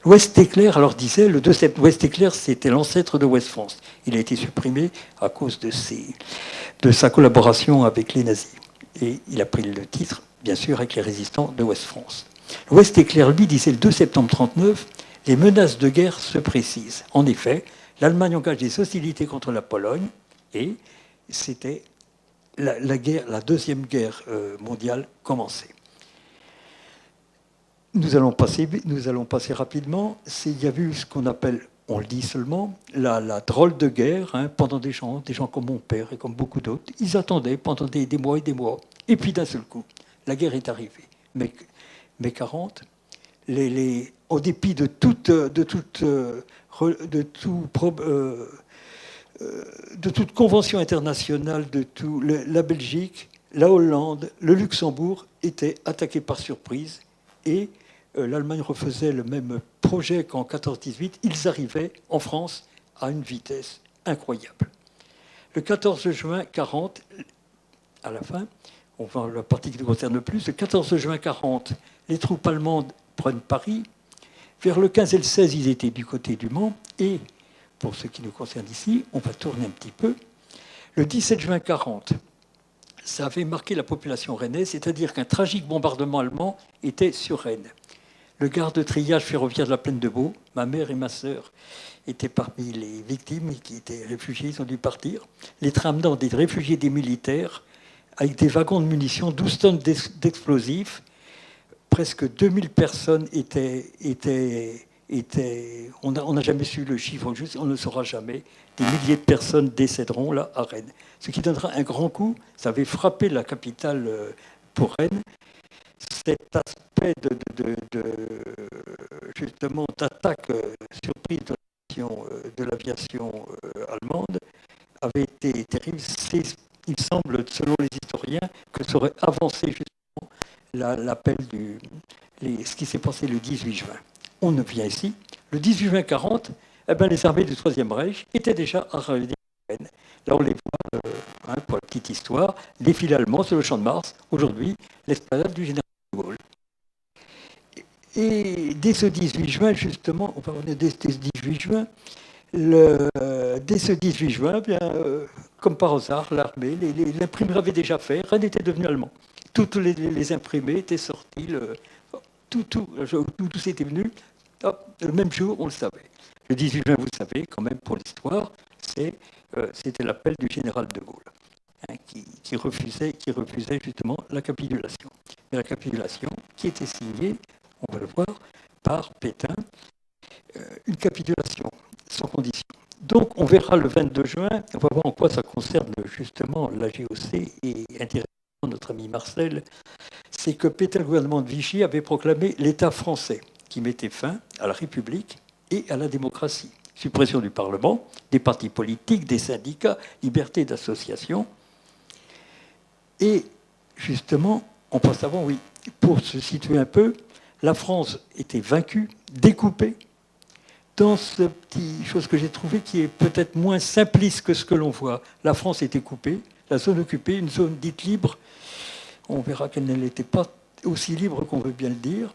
Ouest Éclair, alors disait, le 2 septembre, Ouest Éclair, c'était l'ancêtre de Ouest France. Il a été supprimé à cause de sa collaboration avec les nazis. Et il a pris le titre, bien sûr, avec les résistants de Ouest France. Ouest Éclair, lui, disait le 2 septembre 1939, les menaces de guerre se précisent. En effet, l'Allemagne engage des hostilités contre la Pologne et c'était la deuxième guerre mondiale commençait. Nous allons passer rapidement. Il y a eu ce qu'on appelle, on le dit seulement, la drôle de guerre, pendant des gens comme mon père et comme beaucoup d'autres. Ils attendaient pendant des mois et des mois. Et puis d'un seul coup, la guerre est arrivée. Mais 40, au dépit de toute convention internationale, la Belgique, la Hollande, le Luxembourg étaient attaqués par surprise et l'Allemagne refaisait le même projet qu'en 14-18. Ils arrivaient en France à une vitesse incroyable. Le 14 juin 40, à la fin, on va la partie qui nous concerne le plus, le 14 juin 40, les troupes allemandes prennent Paris. Vers le 15 et le 16, ils étaient du côté du Mans. Et pour ce qui nous concerne ici, on va tourner un petit peu. Le 17 juin 40, ça avait marqué la population rennaise, c'est-à-dire qu'un tragique bombardement allemand était sur Rennes. Le garde-triage ferroviaire de la plaine de Beau, ma mère et ma sœur étaient parmi les victimes qui étaient réfugiés, ils ont dû partir. Les trains amenant des réfugiés, des militaires, avec des wagons de munitions, 12 tonnes d'explosifs. Presque 2000 personnes on n'a jamais su le chiffre juste, on ne le saura jamais. Des milliers de personnes décéderont là à Rennes. Ce qui donnera un grand coup, ça avait frappé la capitale pour Rennes. Cet aspect justement d'attaque surprise de l'aviation allemande avait été terrible. Il semble, selon les historiens, que ça aurait avancé justement l'appel ce qui s'est passé le 18 juin. On ne vient ici. Le 18 juin 1940, les armées du Troisième Reich étaient déjà à Rennes. Là, on les voit, pour la petite histoire, défilé allemand sur le champ de Mars. Aujourd'hui, l'esplanade du général de Gaulle. Et dès ce 18 juin, justement, on va revenir dès ce 18 juin, dès ce 18 juin, comme par hasard, l'armée, l'imprimeur avait déjà fait, Rennes était devenu allemand. Tous les imprimés étaient sortis, tout était venu. Hop, le même jour, on le savait. Le 18 juin, vous le savez, quand même, pour l'histoire, c'était l'appel du général de Gaulle, qui refusait justement la capitulation. Et la capitulation qui était signée, on va le voir, par Pétain, une capitulation sans condition. Donc, on verra le 22 juin, on va voir en quoi ça concerne justement la GOC et intéressant notre ami Marcel, c'est que Pétain, le gouvernement de Vichy, avait proclamé l'État français qui mettait fin à la République et à la démocratie. Suppression du Parlement, des partis politiques, des syndicats, liberté d'association. Et justement, on pense avant, oui, pour se situer un peu, la France était vaincue, découpée, dans ce petit chose que j'ai trouvé qui est peut-être moins simpliste que ce que l'on voit. La France était coupée, la zone occupée, une zone dite libre. On verra qu'elle n'était pas aussi libre qu'on veut bien le dire,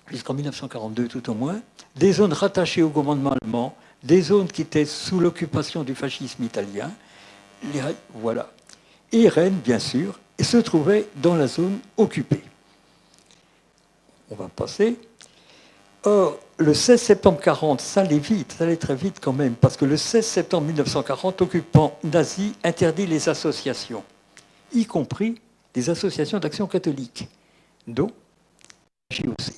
jusqu'en 1942 tout au moins. Des zones rattachées au commandement allemand, des zones qui étaient sous l'occupation du fascisme italien. Voilà. Et Rennes, bien sûr, se trouvait dans la zone occupée. On va passer. Or, le 16 septembre 1940, ça allait très vite quand même, parce que le 16 septembre 1940, occupant nazi interdit les associations, y compris des associations d'action catholique, dont la GOC.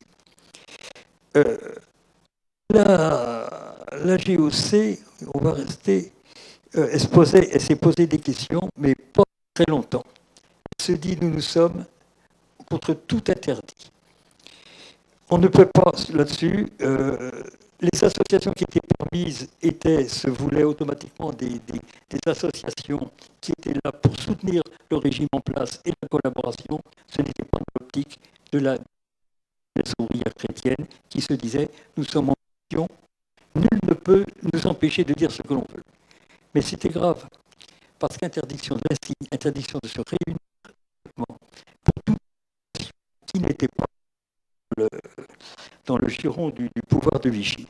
La GOC, on va rester, elle s'est posé des questions, mais pas très longtemps. Elle se dit, nous sommes contre tout interdit. On ne peut pas là-dessus. Les associations qui étaient permises se voulaient automatiquement des associations qui étaient là pour soutenir le régime en place et la collaboration. Ce n'était pas dans l'optique de la ouvrière chrétienne qui se disait « nous sommes en mission, nul ne peut nous empêcher de dire ce que l'on veut ». Mais c'était grave, parce qu'interdiction de l'insigne, interdiction de se réunir pour toute qui n'était pas dans le giron du pouvoir de Vichy.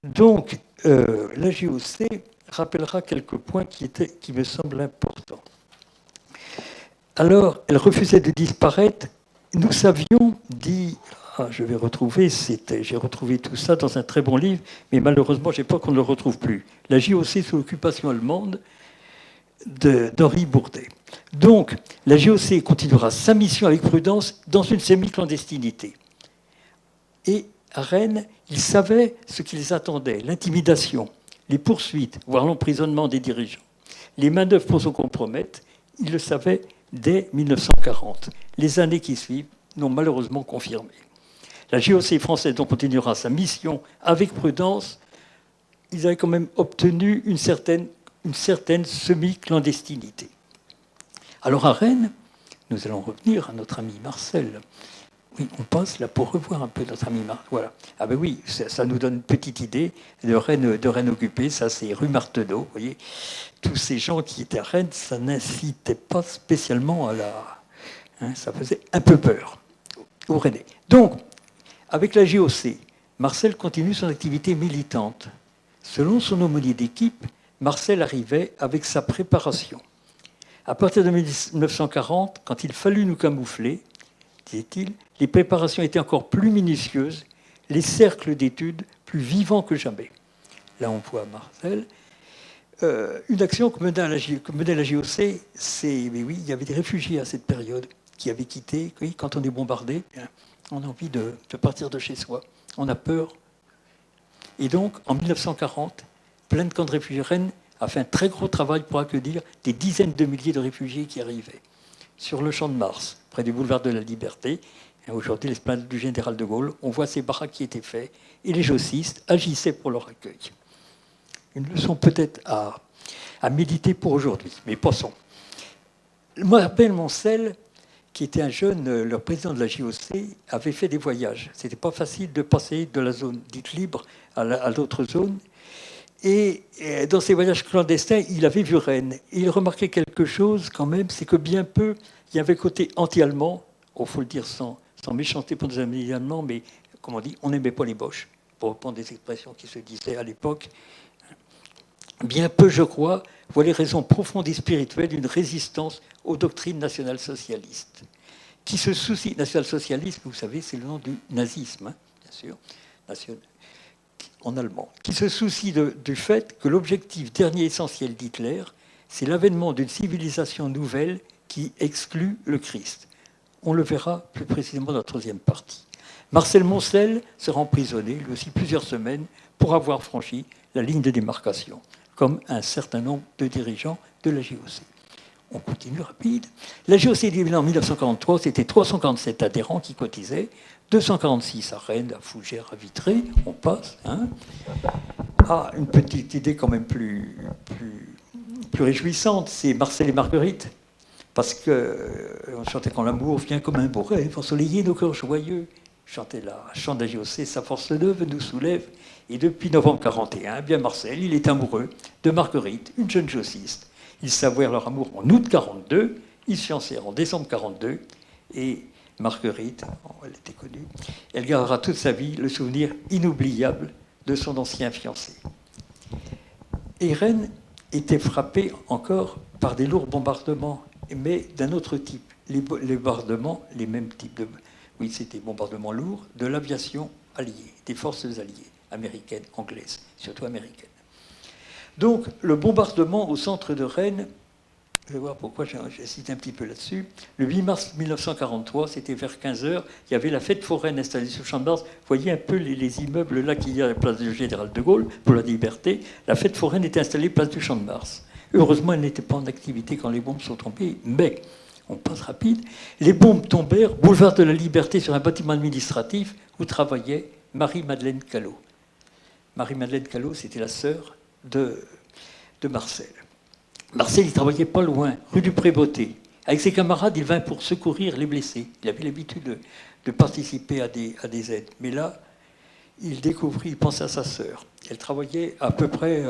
Donc, la JOC rappellera quelques points qui me semblent importants. Alors, elle refusait de disparaître. Nous savions, dit... je vais retrouver, j'ai retrouvé tout ça dans un très bon livre, mais malheureusement, j'ai peur qu'on ne le retrouve plus. La JOC sous l'occupation allemande d'Henri Bourdet. Donc, la JOC continuera sa mission avec prudence dans une semi-clandestinité. Et à Rennes, ils savaient ce qu'ils attendaient, l'intimidation, les poursuites, voire l'emprisonnement des dirigeants. Les manœuvres pour se compromettre, ils le savaient dès 1940. Les années qui suivent n'ont malheureusement confirmé. La JOC française donc continuera sa mission avec prudence. Ils avaient quand même obtenu une certaine semi-clandestinité. Alors à Rennes, nous allons revenir à notre ami Marcel. Oui, on passe là pour revoir un peu notre ami Marcel. Voilà. Ah ben oui, ça nous donne une petite idée de Rennes occupée. Ça, c'est rue Marteneau. Vous voyez, tous ces gens qui étaient à Rennes, ça n'incitait pas spécialement à la... ça faisait un peu peur aux Rennais. Donc, avec la JOC, Marcel continue son activité militante. Selon son aumônier d'équipe, Marcel arrivait avec sa préparation. À partir de 1940, quand il fallut nous camoufler, disait-il, les préparations étaient encore plus minutieuses, les cercles d'études plus vivants que jamais. Là, on voit Marcel. Une action que menait la JOC, c'est, mais oui, il y avait des réfugiés à cette période qui avaient quitté. Oui, quand on est bombardé, on a envie de partir de chez soi. On a peur. Et donc, en 1940, plein de camps de réfugiés, Rennes a fait un très gros travail pour accueillir des dizaines de milliers de réfugiés qui arrivaient. Sur le Champ de Mars, près du boulevard de la Liberté, aujourd'hui l'esplanade du Général de Gaulle, on voit ces baraques qui étaient faites et les jocistes agissaient pour leur accueil. Une leçon peut-être à méditer pour aujourd'hui, mais passons. Moi, rappelle Moncel, qui était un jeune, le président de la JOC, avait fait des voyages. Ce n'était pas facile de passer de la zone dite libre à l'autre zone. Et dans ces voyages clandestins, il avait vu Rennes. Et il remarquait quelque chose quand même, c'est que bien peu, il y avait côté anti-allemand, il faut le dire sans méchanceté pour nos amis allemands, mais comme on dit, on n'aimait pas les Boches, pour reprendre des expressions qui se disaient à l'époque. Bien peu, je crois, voient les raisons profondes et spirituelles d'une résistance aux doctrines national-socialistes. Qui se soucie, national-socialisme, vous savez, c'est le nom du nazisme, bien sûr, en allemand, qui se soucie du fait que l'objectif dernier essentiel d'Hitler, c'est l'avènement d'une civilisation nouvelle qui exclut le Christ. On le verra plus précisément dans la troisième partie. Marcel Moncel sera emprisonné, lui aussi, plusieurs semaines pour avoir franchi la ligne de démarcation, comme un certain nombre de dirigeants de la JOC. On continue rapide. La JOC en 1943, c'était 347 adhérents qui cotisaient, 246 à Rennes, à Fougères, à Vitré, on passe. Une petite idée quand même plus réjouissante, c'est Marcel et Marguerite, parce qu'on chantait quand l'amour vient comme un beau rêve, ensoleiller nos cœurs joyeux. Chantait la chant de la JOC, sa force neuve nous soulève. Et depuis novembre 1941, bien Marcel, il est amoureux de Marguerite, une jeune jociste. Ils s'avouèrent leur amour en août 1942, ils se fiancèrent en décembre 1942, et Marguerite, elle était connue, elle gardera toute sa vie le souvenir inoubliable de son ancien fiancé. Et Rennes était frappée encore par des lourds bombardements, mais d'un autre type. Les bombardements, les mêmes types de... Oui, c'était bombardements lourds de l'aviation alliée, des forces alliées, américaines, anglaises, surtout américaines. Donc, le bombardement au centre de Rennes, je vais voir pourquoi j'insiste un petit peu là-dessus. Le 8 mars 1943, c'était vers 15h, il y avait la fête foraine installée sur le Champ de Mars. Vous voyez un peu les immeubles là qu'il y a à la place du Général de Gaulle, pour la Liberté. La fête foraine était installée place du Champ de Mars. Heureusement, elle n'était pas en activité quand les bombes sont tombées, mais... On passe rapide. Les bombes tombèrent, boulevard de la Liberté, sur un bâtiment administratif où travaillait Marie-Madeleine Callot. Marie-Madeleine Callot, c'était la sœur de Marcel. Marcel, il travaillait pas loin, rue du Pré-Beauté. Avec ses camarades, il vint pour secourir les blessés. Il avait l'habitude de participer à des aides. Mais là, il découvrit, il pensait à sa sœur. Elle travaillait à peu près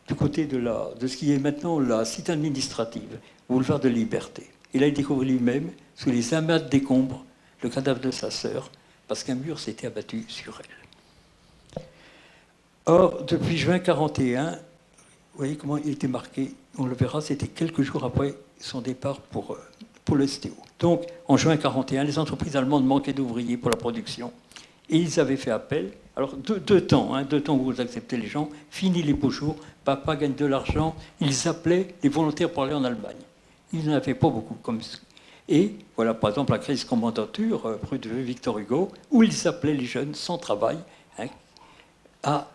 du côté de ce qui est maintenant la cité administrative, boulevard de la Liberté. Et là, il découvrit lui-même, sous les amas de décombres, le cadavre de sa sœur, parce qu'un mur s'était abattu sur elle. Or, depuis juin 1941, vous voyez comment il était marqué, on le verra, c'était quelques jours après son départ pour le STO. Donc, en juin 1941, les entreprises allemandes manquaient d'ouvriers pour la production. Et ils avaient fait appel. Alors, deux temps où vous acceptez les gens, fini les beaux jours, papa gagne de l'argent. Ils appelaient les volontaires pour aller en Allemagne. Ils n'en avaient pas beaucoup. Et voilà, par exemple, la crise commandature, rue de Victor Hugo, où ils appelaient les jeunes sans travail à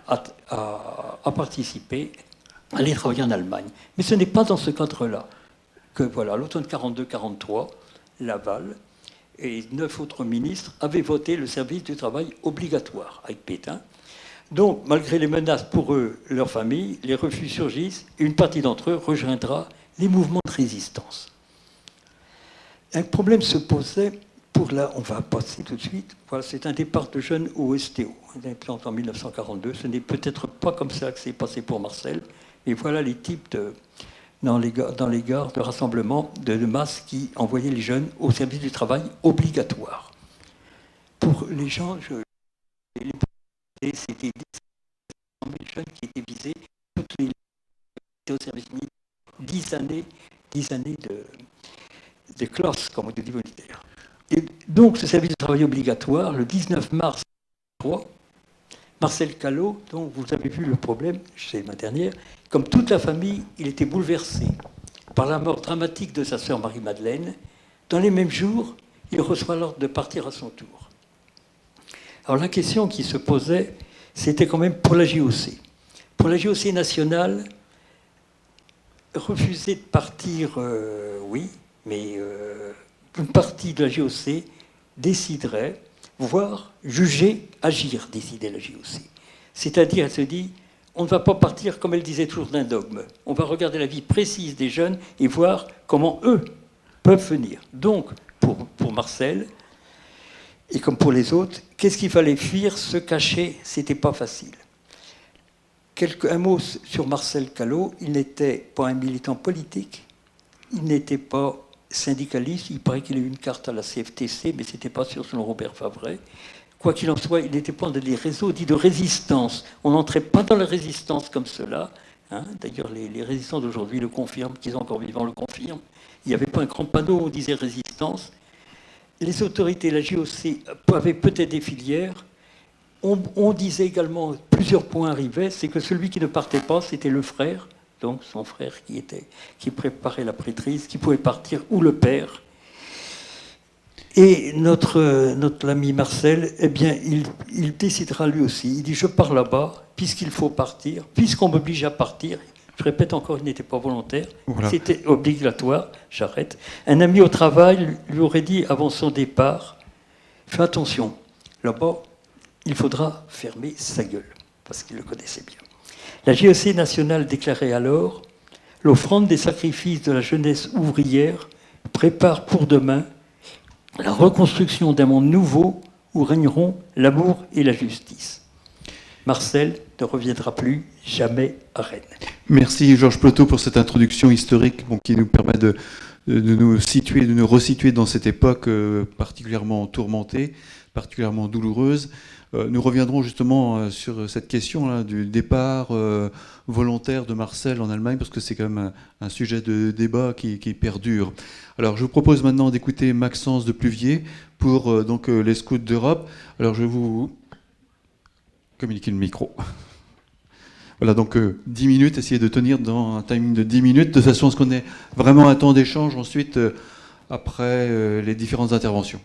participer, à aller travailler en Allemagne. Mais ce n'est pas dans ce cadre-là que, voilà, l'automne 42-43, Laval et 9 autres ministres avaient voté le service du travail obligatoire avec Pétain. Donc, malgré les menaces pour eux, leur famille, les refus surgissent et une partie d'entre eux rejoindra les mouvements de résistance. Un problème se posait pour là, on va passer tout de suite. Voilà, c'est un départ de jeunes au STO, en 1942. Ce n'est peut-être pas comme ça que c'est passé pour Marcel, mais voilà les types dans les gares de rassemblement de masse qui envoyaient les jeunes au service du travail obligatoire. Pour les gens, c'était 100 000 jeunes qui étaient visés, toutes les au service militaire, 10 années de classe, comme on dit militaire. Et donc, ce service de travail obligatoire, le 19 mars 1943, Marcel Callot, dont vous avez vu le problème, c'est ma dernière, comme toute la famille, il était bouleversé par la mort dramatique de sa sœur Marie-Madeleine. Dans les mêmes jours, il reçoit l'ordre de partir à son tour. Alors la question qui se posait, c'était quand même pour la JOC. Pour la JOC nationale, refuser de partir, oui, mais une partie de la JOC déciderait, voire juger, agir, décider la JOC. C'est-à-dire, elle se dit, on ne va pas partir, comme elle disait toujours, d'un dogme. On va regarder la vie précise des jeunes et voir comment eux peuvent venir. Donc, pour Marcel, et comme pour les autres, qu'est-ce qu'il fallait fuir, se cacher, c'était pas facile. Un mot sur Marcel Callot, il n'était pas un militant politique, il n'était pas syndicaliste, il paraît qu'il a eu une carte à la CFTC, mais ce n'était pas sur son Robert Favret. Quoi qu'il en soit, il n'était pas dans des réseaux dits de résistance. On n'entrait pas dans la résistance comme cela. D'ailleurs, les résistants d'aujourd'hui le confirment, qu'ils sont encore vivants le confirment. Il n'y avait pas un grand panneau où on disait résistance. Les autorités, la JOC, avaient peut-être des filières. On disait également, plusieurs points arrivaient, c'est que celui qui ne partait pas, c'était le frère, donc son frère qui préparait la prêtrise, qui pouvait partir, ou le père. Et notre ami Marcel, eh bien, il décidera lui aussi. Il dit, je pars là-bas, puisqu'il faut partir, puisqu'on m'oblige à partir. Je répète encore, il n'était pas volontaire. Voilà. C'était obligatoire, j'arrête. Un ami au travail lui aurait dit, avant son départ, fais attention, là-bas, il faudra fermer sa gueule, parce qu'il le connaissait bien. La JOC nationale déclarait alors, l'offrande des sacrifices de la jeunesse ouvrière prépare pour demain la reconstruction d'un monde nouveau où régneront l'amour et la justice. Marcel ne reviendra plus jamais à Rennes. Merci Georges Plotot pour cette introduction historique qui nous permet de nous situer, de nous resituer dans cette époque particulièrement tourmentée, particulièrement douloureuse. Nous reviendrons justement sur cette question du départ volontaire de Marcel en Allemagne, parce que c'est quand même un sujet de débat qui perdure. Alors je vous propose maintenant d'écouter Maxence de Pluvier pour donc, les Scouts d'Europe. Alors je vais vous communiquer le micro. Voilà, donc 10 minutes, essayez de tenir dans un timing de 10 minutes, de façon à ce qu'on ait vraiment un temps d'échange ensuite, après les différentes interventions.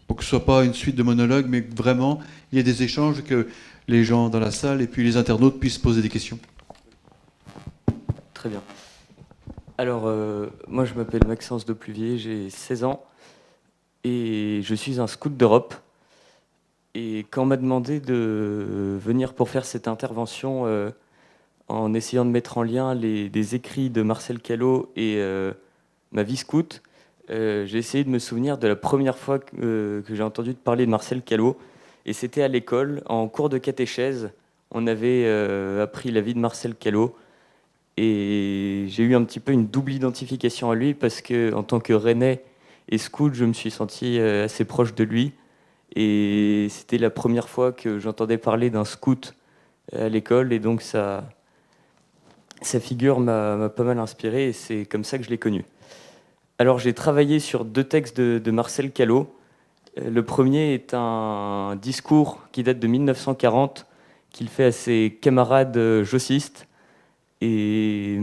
Pour que ce ne soit pas une suite de monologues, mais que vraiment, il y ait des échanges, que les gens dans la salle et puis les internautes puissent poser des questions. Très bien. Alors, moi je m'appelle Maxence de Pluvier, j'ai 16 ans et je suis un scout d'Europe. Et quand on m'a demandé de venir pour faire cette intervention en essayant de mettre en lien des écrits de Marcel Callot et ma vie scout, j'ai essayé de me souvenir de la première fois que j'ai entendu parler de Marcel Callot. Et c'était à l'école, en cours de catéchèse. On avait appris la vie de Marcel Callot. Et j'ai eu un petit peu une double identification à lui parce qu'en tant que Rennais et scout, je me suis senti assez proche de lui. Et c'était la première fois que j'entendais parler d'un scout à l'école, et donc sa figure m'a pas mal inspiré, et c'est comme ça que je l'ai connu. Alors j'ai travaillé sur 2 textes de Marcel Callot. Le premier est un discours qui date de 1940, qu'il fait à ses camarades jossistes, et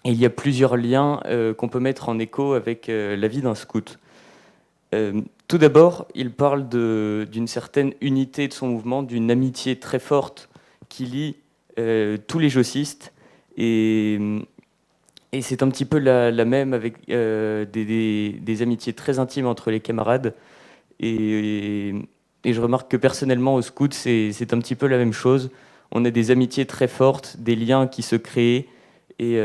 il y a plusieurs liens qu'on peut mettre en écho avec la vie d'un scout. Tout d'abord, il parle d'une certaine unité de son mouvement, d'une amitié très forte qui lie tous les jossistes, et c'est un petit peu la même avec des amitiés très intimes entre les camarades. Et je remarque que personnellement, au scout, c'est un petit peu la même chose. On a des amitiés très fortes, des liens qui se créent, et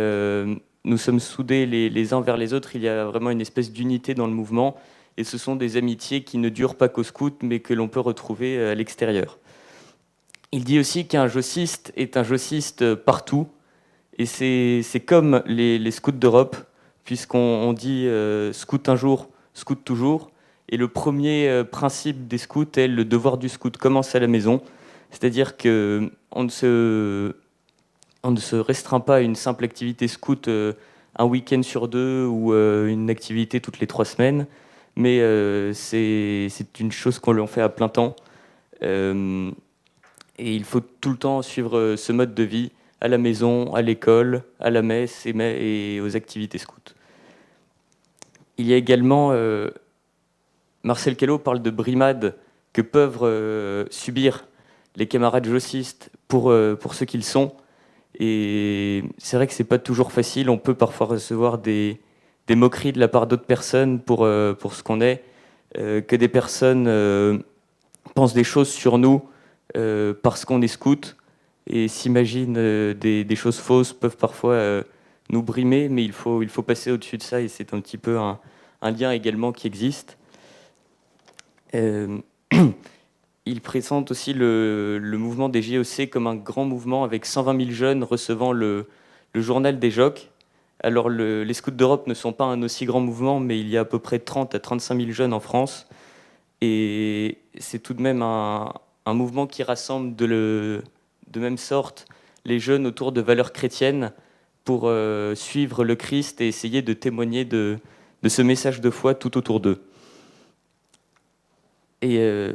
nous sommes soudés les uns vers les autres. Il y a vraiment une espèce d'unité dans le mouvement, et ce sont des amitiés qui ne durent pas qu'au scout, mais que l'on peut retrouver à l'extérieur. Il dit aussi qu'un jossiste est un jossiste partout, et c'est comme les scouts d'Europe, puisqu'on dit scout un jour, scout toujours. Et le premier principe des scouts est le devoir du scout commence à la maison. C'est-à-dire qu'on ne se restreint pas à une simple activité scout un week-end sur 2 ou une activité toutes les 3 semaines, mais c'est une chose qu'on fait à plein temps. Et il faut tout le temps suivre ce mode de vie à la maison, à l'école, à la messe et aux activités scouts. Il y a également, Marcel Callot parle de brimades que peuvent subir les camarades jossistes pour ce qu'ils sont. Et c'est vrai que c'est pas toujours facile, on peut parfois recevoir des moqueries de la part d'autres personnes pour ce qu'on est, que des personnes pensent des choses sur nous parce qu'on est scout, et s'imaginent des choses fausses, peuvent parfois nous brimer, mais il faut passer au-dessus de ça, et c'est un petit peu un lien également qui existe. Il présente aussi le mouvement des JOC comme un grand mouvement avec 120 000 jeunes recevant le journal des JOC. Alors les scouts d'Europe ne sont pas un aussi grand mouvement, mais il y a à peu près 30 à 35 000 jeunes en France, et c'est tout de même un mouvement qui rassemble de même sorte les jeunes autour de valeurs chrétiennes pour suivre le Christ et essayer de témoigner de ce message de foi tout autour d'eux. Et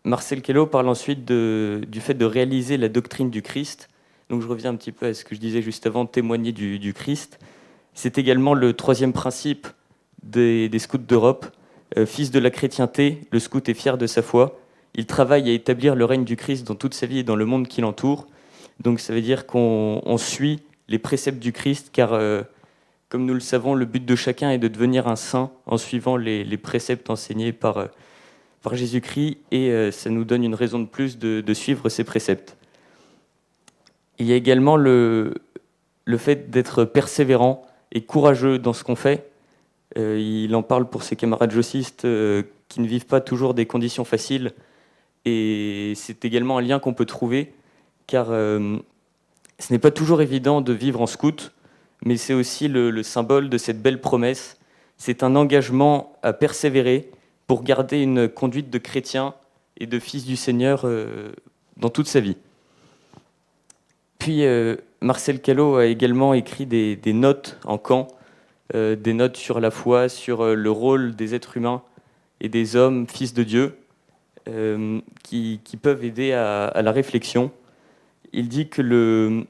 Marcel Callot parle ensuite du fait de réaliser la doctrine du Christ. Donc je reviens un petit peu à ce que je disais juste avant, témoigner du Christ. C'est également le 3e principe des scouts d'Europe. Fils de la chrétienté, le scout est fier de sa foi. Il travaille à établir le règne du Christ dans toute sa vie et dans le monde qui l'entoure. Donc ça veut dire qu'on suit les préceptes du Christ, car comme nous le savons, le but de chacun est de devenir un saint en suivant les préceptes enseignés par Jésus-Christ, et ça nous donne une raison de plus de suivre ces préceptes. Il y a également le fait d'être persévérant et courageux dans ce qu'on fait. Il en parle pour ses camarades jossistes qui ne vivent pas toujours des conditions faciles, et c'est également un lien qu'on peut trouver, car ce n'est pas toujours évident de vivre en scout, mais c'est aussi le symbole de cette belle promesse. C'est un engagement à persévérer pour garder une conduite de chrétien et de fils du Seigneur dans toute sa vie. Puis Marcel Callot a également écrit des notes en camp, des notes sur la foi, sur le rôle des êtres humains et des hommes, fils de Dieu, qui peuvent aider à la réflexion. Il dit que le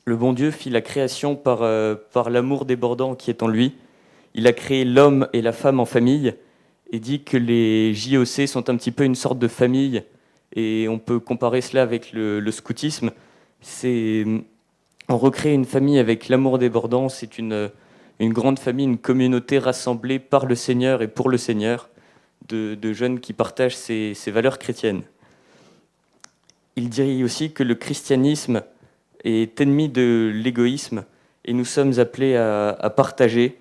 bon Dieu fit la création par l'amour débordant qui est en lui. Il a créé l'homme et la femme en famille, et dit que les JOC sont un petit peu une sorte de famille, et on peut comparer cela avec le scoutisme. On recrée une famille avec l'amour débordant, c'est une grande famille, une communauté rassemblée par le Seigneur et pour le Seigneur, de jeunes qui partagent ces valeurs chrétiennes. Il dit aussi que le christianisme est ennemi de l'égoïsme, et nous sommes appelés à partager,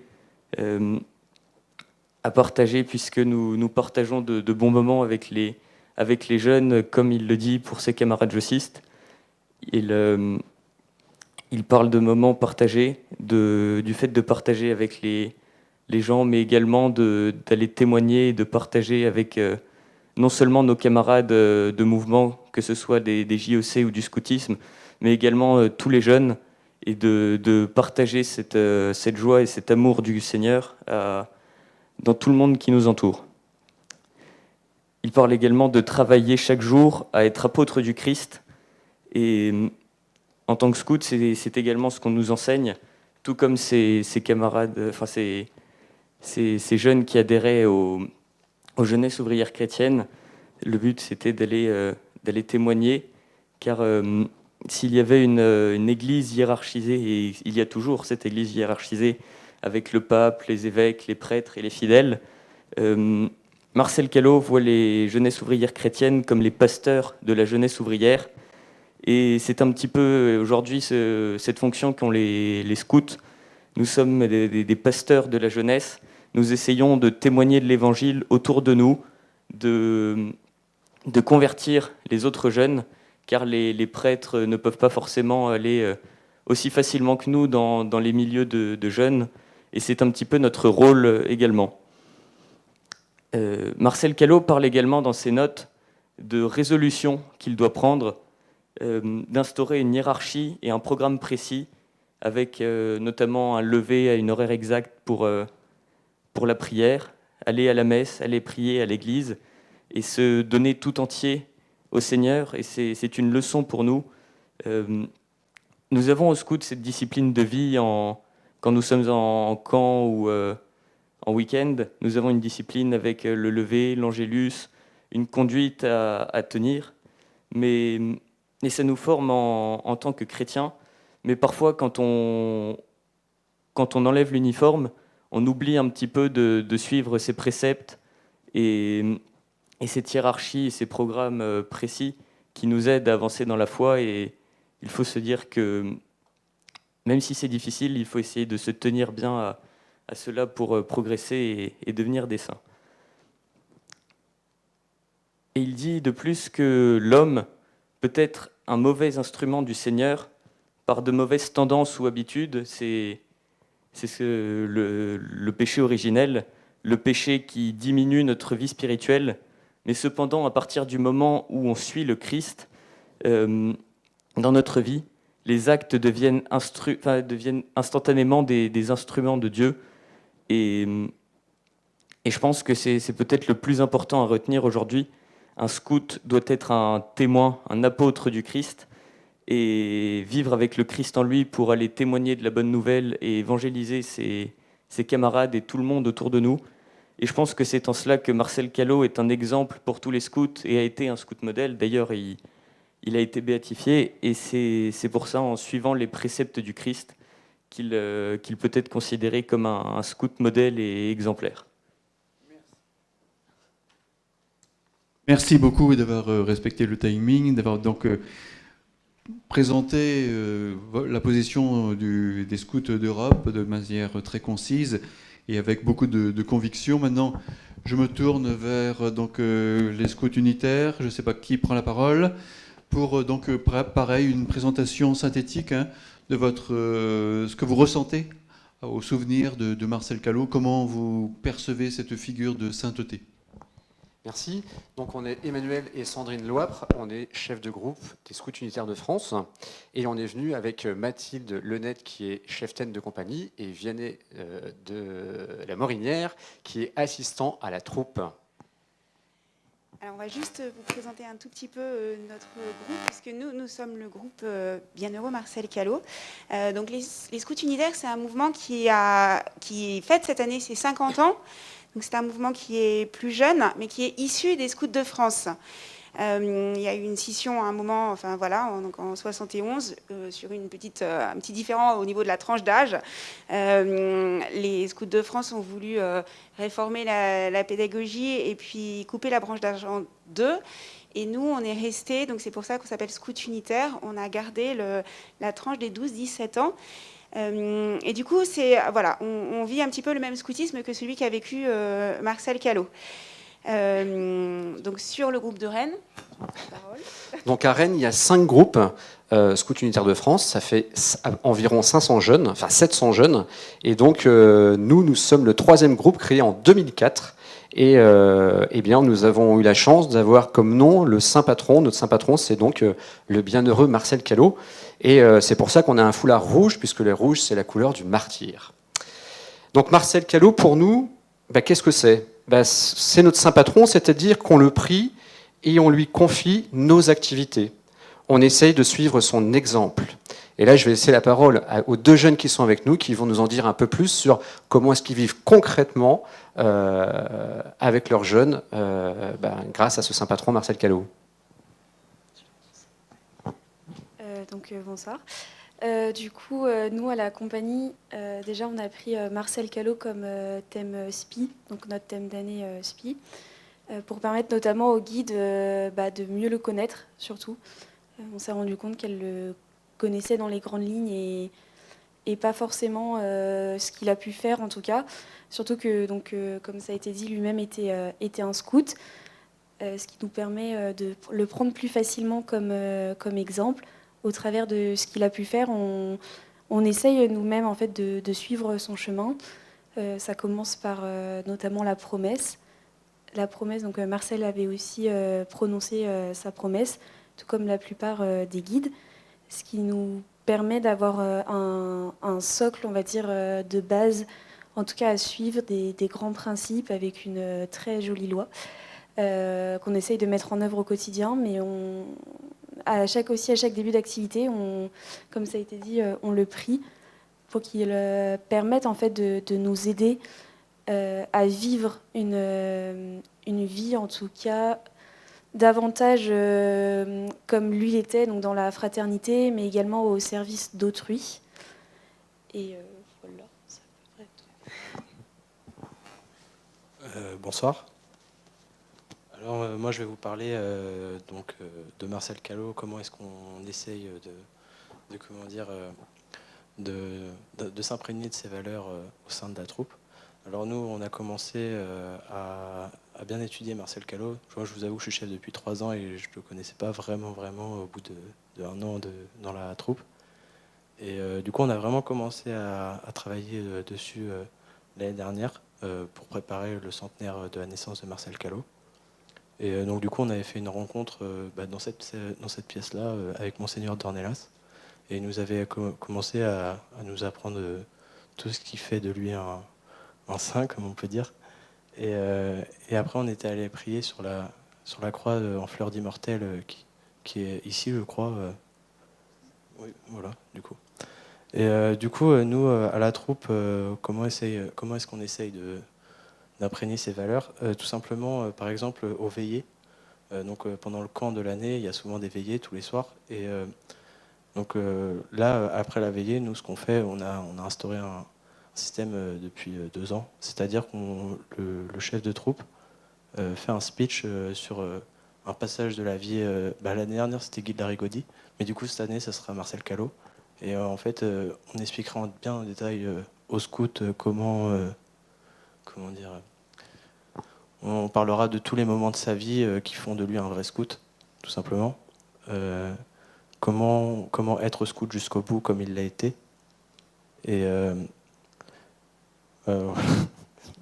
puisque nous partageons de bons moments avec les jeunes, comme il le dit pour ses camarades jossistes. Il parle de moments partagés, du fait de partager avec les gens, mais également d'aller témoigner et de partager avec non seulement nos camarades de mouvement, que ce soit des JEC ou du scoutisme, mais également tous les jeunes, et de partager cette joie et cet amour du Seigneur dans tout le monde qui nous entoure. Il parle également de travailler chaque jour à être apôtre du Christ. Et en tant que scout, c'est également ce qu'on nous enseigne, tout comme ces camarades, enfin ces jeunes qui adhéraient aux jeunesses ouvrières chrétiennes. Le but, c'était d'aller témoigner, car s'il y avait une église hiérarchisée, et il y a toujours cette église hiérarchisée avec le pape, les évêques, les prêtres et les fidèles, Marcel Callot voit les jeunesses ouvrières chrétiennes comme les pasteurs de la jeunesse ouvrière. Et c'est un petit peu aujourd'hui cette fonction qu'ont les scouts. Nous sommes des pasteurs de la jeunesse. Nous essayons de témoigner de l'évangile autour de nous, de convertir les autres jeunes, car les prêtres ne peuvent pas forcément aller aussi facilement que nous dans les milieux de jeunes. Et c'est un petit peu notre rôle également. Marcel Callot parle également dans ses notes de résolutions qu'il doit prendre, d'instaurer une hiérarchie et un programme précis, avec notamment un lever à une horaire exacte pour la prière, aller à la messe, aller prier à l'église, et se donner tout entier au Seigneur. Et c'est une leçon pour nous. Nous avons au scout cette discipline de vie quand nous sommes en camp ou en week-end. Nous avons une discipline avec le lever, l'angélus, une conduite à tenir. Et ça nous forme en tant que chrétiens. Mais parfois, quand on enlève l'uniforme, on oublie un petit peu de suivre ces préceptes et cette hiérarchie et ces programmes précis qui nous aident à avancer dans la foi. Et il faut se dire que même si c'est difficile, il faut essayer de se tenir bien à cela pour progresser et devenir des saints. Et il dit de plus que l'homme peut être un mauvais instrument du Seigneur par de mauvaises tendances ou habitudes. C'est le péché originel, le péché qui diminue notre vie spirituelle. Mais cependant, à partir du moment où on suit le Christ dans notre vie, les actes deviennent instantanément des instruments de Dieu. Et je pense que c'est peut-être le plus important à retenir aujourd'hui. Un scout doit être un témoin, un apôtre du Christ, et vivre avec le Christ en lui pour aller témoigner de la bonne nouvelle et évangéliser ses camarades et tout le monde autour de nous. Et je pense que c'est en cela que Marcel Callot est un exemple pour tous les scouts et a été un scout modèle. D'ailleurs, il a été béatifié, et c'est pour ça, en suivant les préceptes du Christ, qu'il peut être considéré comme un scout modèle et exemplaire. Merci beaucoup d'avoir respecté le timing, d'avoir donc présenté la position des scouts d'Europe de manière très concise et avec beaucoup de conviction. Maintenant, je me tourne vers les scouts unitaires. Je ne sais pas qui prend la parole pour pareil une présentation synthétique de ce que vous ressentez au souvenir de Marcel Callot. Comment vous percevez cette figure de sainteté? Merci. Donc on est Emmanuel et Sandrine Loapre, on est chef de groupe des Scouts unitaires de France, et on est venu avec Mathilde Lenette qui est cheftaine de compagnie et Vianney de la Morinière qui est assistant à la troupe. Alors on va juste vous présenter un tout petit peu notre groupe, puisque nous sommes le groupe Bienheureux Marcel Callot. Donc les Scouts unitaires, c'est un mouvement qui fête cette année ses 50 ans. Donc c'est un mouvement qui est plus jeune, mais qui est issu des Scouts de France. Il y a eu une scission à un moment, en 71, sur un petit différend au niveau de la tranche d'âge. Les Scouts de France ont voulu réformer la pédagogie et puis couper la branche d'âge en deux. Et nous, on est restés, donc c'est pour ça qu'on s'appelle Scouts unitaires. On a gardé la tranche des 12-17 ans. Et du coup, on vit un petit peu le même scoutisme que celui qu'a vécu Marcel Callot. Donc sur le groupe de Rennes. Donc à Rennes, il y a 5 groupes Scouts unitaires de France. Ça fait environ 500 jeunes, enfin 700 jeunes. Et donc nous sommes le 3e groupe créé en 2004. Et eh bien, nous avons eu la chance d'avoir comme nom le saint patron. Notre saint patron, c'est donc le bienheureux Marcel Callot. Et c'est pour ça qu'on a un foulard rouge, puisque le rouge, c'est la couleur du martyr. Donc Marcel Callot, pour nous, qu'est-ce que c'est? C'est notre saint patron, c'est-à-dire qu'on le prie et on lui confie nos activités. On essaye de suivre son exemple. Et là, je vais laisser la parole aux deux jeunes qui sont avec nous, qui vont nous en dire un peu plus sur comment est-ce qu'ils vivent concrètement avec leurs jeunes, grâce à ce saint patron Marcel Callot. Bonsoir. Du coup, nous, à la compagnie, déjà, on a pris Marcel Callot comme thème SPI, donc notre thème d'année SPI, pour permettre notamment au guide de mieux le connaître, surtout. On s'est rendu compte qu'elle le connaissait dans les grandes lignes et pas forcément ce qu'il a pu faire, en tout cas. Surtout que, comme ça a été dit, lui-même était un scout, ce qui nous permet de le prendre plus facilement comme exemple. Au travers de ce qu'il a pu faire, on essaye nous-mêmes en fait, de suivre son chemin. Ça commence par notamment la promesse. La promesse, donc Marcel avait aussi prononcé sa promesse, tout comme la plupart des guides, ce qui nous permet d'avoir un socle, on va dire, de base, en tout cas à suivre des grands principes avec une très jolie loi qu'on essaye de mettre en œuvre au quotidien, mais à chaque début d'activité, comme ça a été dit, on le prie pour qu'il permette en fait de nous aider à vivre une vie, en tout cas, davantage comme lui l'était, donc dans la fraternité, mais également au service d'autrui. Et voilà, c'est à peu près tout. Bonsoir. Alors moi je vais vous parler de Marcel Callot. Comment est-ce qu'on essaye de s'imprégner de ses valeurs au sein de la troupe. Alors nous on a commencé à bien étudier Marcel Callot. Moi je vous avoue que je suis chef depuis 3 ans et je ne le connaissais pas vraiment au bout de 1 an dans la troupe. Et du coup on a vraiment commencé à travailler dessus l'année dernière pour préparer le centenaire de la naissance de Marcel Callot. Et donc du coup on avait fait une rencontre dans cette pièce-là avec Monseigneur Dornelas, et il nous avait commencé à nous apprendre tout ce qui fait de lui un saint, comme on peut dire. Et après on était allé prier sur la croix en fleur d'immortel qui est ici, je crois. Oui, voilà, du coup. Et du coup, nous, à la troupe, comment est-ce qu'on essaye d'imprégner ces valeurs? Tout simplement, par exemple, aux veillées. Pendant le camp de l'année, il y a souvent des veillées tous les soirs. Et là, après la veillée, nous, ce qu'on fait, on a instauré un système depuis 2 ans. C'est-à-dire que le chef de troupe fait un speech sur un passage de la vie. L'année dernière, c'était Guy de la Rigaudy. Mais du coup, cette année, ça sera Marcel Callot. Et en fait, on expliquera bien en détail aux scouts comment dire. On parlera de tous les moments de sa vie qui font de lui un vrai scout, tout simplement. Comment être scout jusqu'au bout comme il l'a été. Et je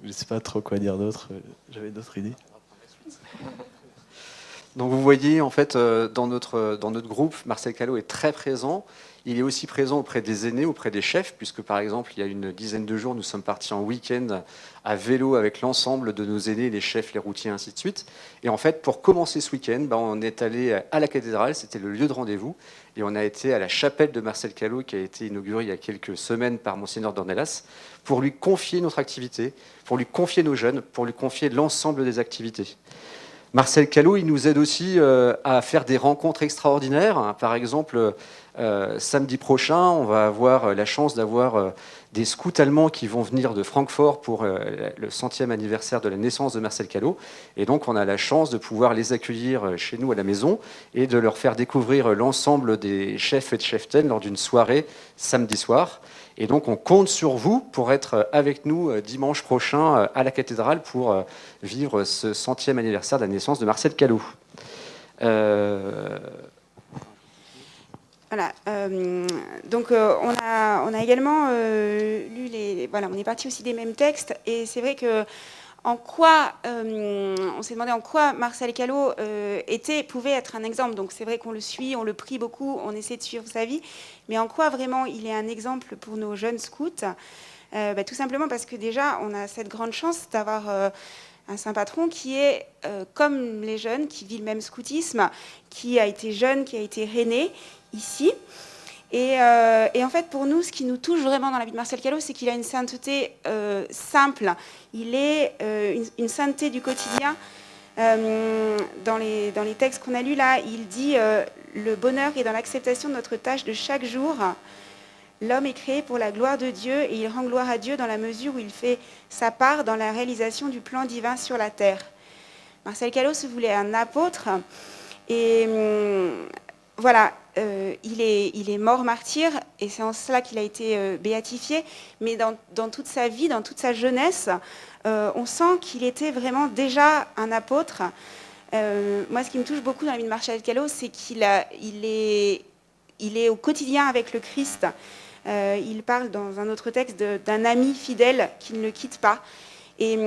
ne sais pas trop quoi dire d'autre. J'avais d'autres idées. Donc vous voyez, en fait, dans notre groupe, Marcel Callot est très présent. Il est aussi présent auprès des aînés, auprès des chefs, puisque par exemple, il y a une dizaine de jours, nous sommes partis en week-end à vélo avec l'ensemble de nos aînés, les chefs, les routiers, ainsi de suite. Et en fait, pour commencer ce week-end, on est allé à la cathédrale, c'était le lieu de rendez-vous, et on a été à la chapelle de Marcel Callot, qui a été inaugurée il y a quelques semaines par Monseigneur Dornelas, pour lui confier notre activité, pour lui confier nos jeunes, pour lui confier l'ensemble des activités. Marcel Callot, il nous aide aussi à faire des rencontres extraordinaires. Par exemple, samedi prochain, on va avoir la chance d'avoir des scouts allemands qui vont venir de Francfort pour le 100e anniversaire de la naissance de Marcel Callot. Et donc, on a la chance de pouvoir les accueillir chez nous à la maison et de leur faire découvrir l'ensemble des chefs et de cheftaines lors d'une soirée samedi soir. Et donc, on compte sur vous pour être avec nous dimanche prochain à la cathédrale pour vivre ce 100e anniversaire de la naissance de Marcel Callot. Voilà. Donc, on a également lu on est parti aussi des mêmes textes, et c'est vrai que en quoi, on s'est demandé en quoi Marcel Callot pouvait être un exemple. Donc c'est vrai qu'on le suit, on le prie beaucoup, on essaie de suivre sa vie, mais en quoi vraiment il est un exemple pour nos jeunes scouts? Tout simplement parce que déjà, on a cette grande chance d'avoir un saint patron qui est comme les jeunes, qui vit le même scoutisme, qui a été jeune, qui a été rené ici. Et en fait, pour nous, ce qui nous touche vraiment dans la vie de Marcel Callot, c'est qu'il a une sainteté simple. Il est une sainteté du quotidien. Dans les textes qu'on a lus là, il dit le bonheur est dans l'acceptation de notre tâche de chaque jour. L'homme est créé pour la gloire de Dieu et il rend gloire à Dieu dans la mesure où il fait sa part dans la réalisation du plan divin sur la terre. Marcel Callot se voulait un apôtre et voilà, il est mort martyr et c'est en cela qu'il a été béatifié, mais dans toute sa vie, dans toute sa jeunesse, on sent qu'il était vraiment déjà un apôtre. Moi, ce qui me touche beaucoup dans la vie de Marcel Callot, c'est qu'il est au quotidien avec le Christ. Il parle dans un autre texte d'un ami fidèle qui ne le quitte pas. Et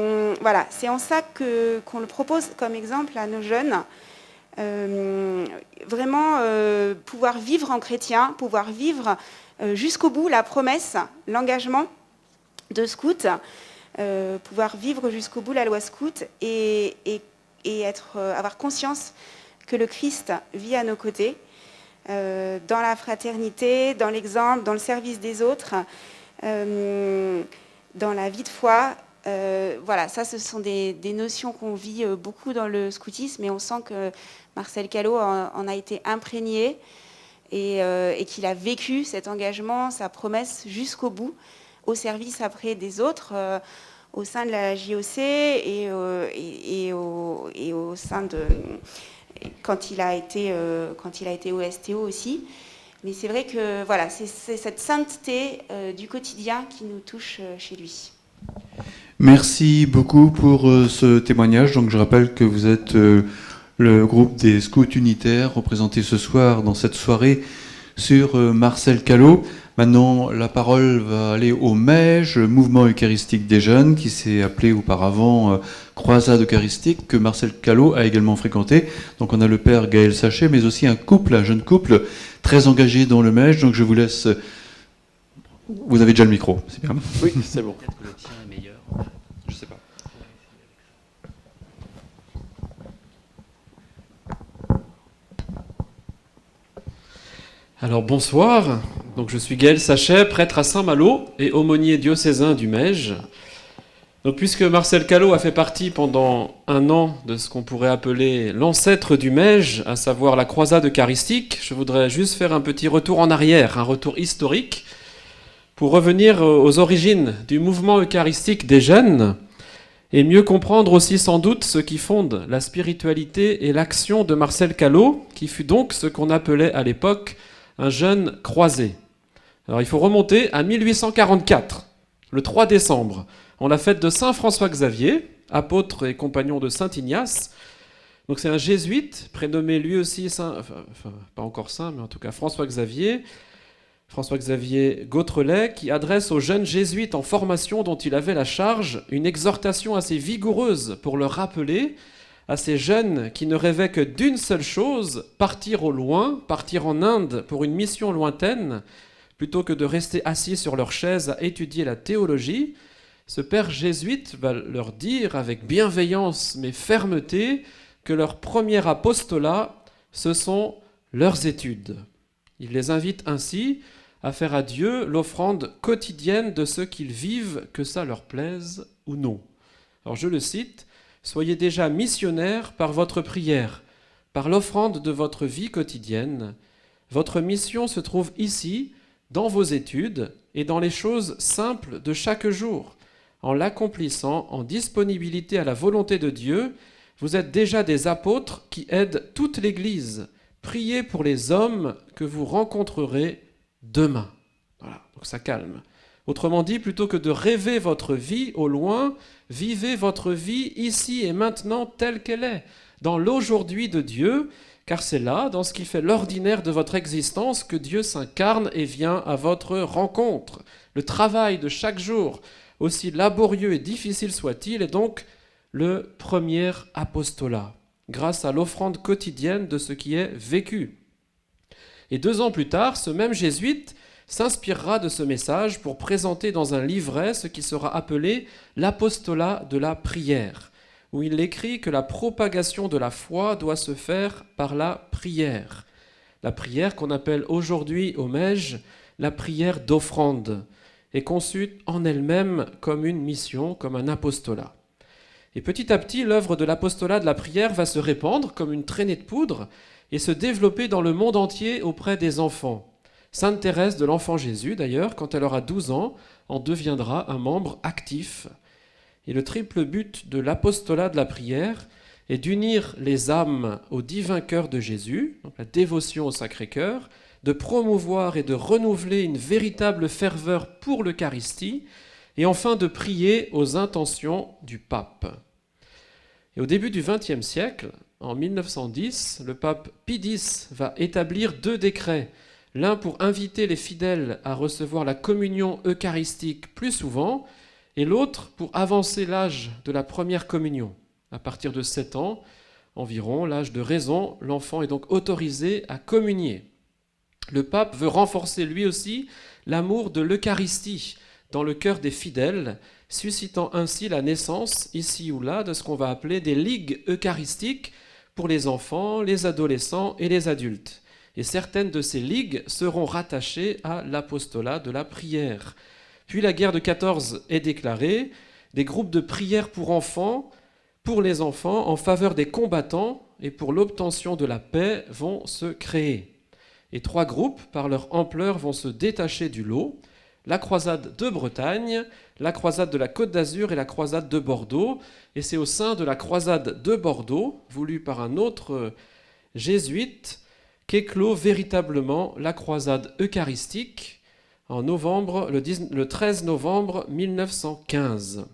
voilà, c'est en ça qu'on le propose comme exemple à nos jeunes. Vraiment pouvoir vivre en chrétien, pouvoir vivre jusqu'au bout la promesse, l'engagement de scout, pouvoir vivre jusqu'au bout la loi scout et avoir conscience que le Christ vit à nos côtés. Dans la fraternité, dans l'exemple, dans le service des autres, dans la vie de foi. Voilà, ça, ce sont des notions qu'on vit beaucoup dans le scoutisme, et on sent que Marcel Callot en a été imprégné et qu'il a vécu cet engagement, sa promesse jusqu'au bout, au service après des autres, au sein de la JOC et au sein de... quand il a été au STO aussi. Mais c'est vrai que voilà, c'est cette sainteté du quotidien qui nous touche chez lui. Merci beaucoup pour ce témoignage. Donc, je rappelle que vous êtes le groupe des scouts unitaires représenté ce soir dans cette soirée sur Marcel Callot. Maintenant, la parole va aller au MEJ, Mouvement Eucharistique des Jeunes, qui s'est appelé auparavant Croisade Eucharistique, que Marcel Callot a également fréquenté. Donc on a le père Gaël Sachet, mais aussi un jeune couple, très engagé dans le MEJ. Donc je vous laisse... Vous avez déjà le micro, c'est bien? Oui, c'est bon. Peut-être que le tien est meilleur. Je sais pas. Alors bonsoir, donc je suis Gaël Sachet, prêtre à Saint-Malo et aumônier diocésain du MEJ. Donc puisque Marcel Callot a fait partie pendant un an de ce qu'on pourrait appeler l'ancêtre du MEJ, à savoir la croisade eucharistique, je voudrais juste faire un petit retour en arrière, un retour historique, pour revenir aux origines du mouvement eucharistique des jeunes et mieux comprendre aussi sans doute ce qui fonde la spiritualité et l'action de Marcel Callot, qui fut donc ce qu'on appelait à l'époque un jeune croisé. Alors il faut remonter à 1844, le 3 décembre, en la fête de Saint François Xavier, apôtre et compagnon de Saint Ignace. Donc c'est un jésuite, prénommé lui aussi saint, enfin pas encore saint, mais en tout cas François Xavier Gautrelet, qui adresse aux jeunes jésuites en formation dont il avait la charge une exhortation assez vigoureuse pour leur rappeler à ces jeunes qui ne rêvaient que d'une seule chose, partir au loin, partir en Inde pour une mission lointaine, plutôt que de rester assis sur leur chaise à étudier la théologie. Ce père jésuite va leur dire avec bienveillance mais fermeté que leur premier apostolat, ce sont leurs études. Il les invite ainsi à faire à Dieu l'offrande quotidienne de ce qu'ils vivent, que ça leur plaise ou non. Alors je le cite, « Soyez déjà missionnaires par votre prière, par l'offrande de votre vie quotidienne. Votre mission se trouve ici, dans vos études et dans les choses simples de chaque jour. En l'accomplissant en disponibilité à la volonté de Dieu, vous êtes déjà des apôtres qui aident toute l'Église. Priez pour les hommes que vous rencontrerez demain. » Voilà, donc ça calme. Autrement dit, plutôt que de rêver votre vie au loin, vivez votre vie ici et maintenant telle qu'elle est, dans l'aujourd'hui de Dieu, car c'est là, dans ce qui fait l'ordinaire de votre existence, que Dieu s'incarne et vient à votre rencontre. Le travail de chaque jour, aussi laborieux et difficile soit-il, est donc le premier apostolat, grâce à l'offrande quotidienne de ce qui est vécu. Et 2 ans plus tard, ce même jésuite s'inspirera de ce message pour présenter dans un livret ce qui sera appelé l'apostolat de la prière, où il écrit que la propagation de la foi doit se faire par la prière. La prière qu'on appelle aujourd'hui au Mège la prière d'offrande est conçue en elle-même comme une mission, comme un apostolat. Et petit à petit, l'œuvre de l'apostolat de la prière va se répandre comme une traînée de poudre et se développer dans le monde entier auprès des enfants. Sainte Thérèse de l'Enfant Jésus, d'ailleurs, quand elle aura 12 ans, en deviendra un membre actif. Et le triple but de l'apostolat de la prière est d'unir les âmes au divin cœur de Jésus, donc la dévotion au Sacré-Cœur, de promouvoir et de renouveler une véritable ferveur pour l'Eucharistie, et enfin de prier aux intentions du pape. Et au début du XXe siècle, en 1910, le pape Pie X va établir 2 décrets, l'un pour inviter les fidèles à recevoir la communion eucharistique plus souvent, et l'autre pour avancer l'âge de la première communion. À partir de 7 ans environ, l'âge de raison, l'enfant est donc autorisé à communier. Le pape veut renforcer lui aussi l'amour de l'Eucharistie dans le cœur des fidèles, suscitant ainsi la naissance, ici ou là, de ce qu'on va appeler des ligues eucharistiques pour les enfants, les adolescents et les adultes. Et certaines de ces ligues seront rattachées à l'apostolat de la prière. Puis la guerre de 14 est déclarée, des groupes de prière pour les enfants, en faveur des combattants et pour l'obtention de la paix vont se créer. Et 3 groupes, par leur ampleur, vont se détacher du lot. La croisade de Bretagne, la croisade de la Côte d'Azur et la croisade de Bordeaux. Et c'est au sein de la croisade de Bordeaux, voulue par un autre jésuite, qu'éclot véritablement la croisade eucharistique en novembre, le 13 novembre 1915.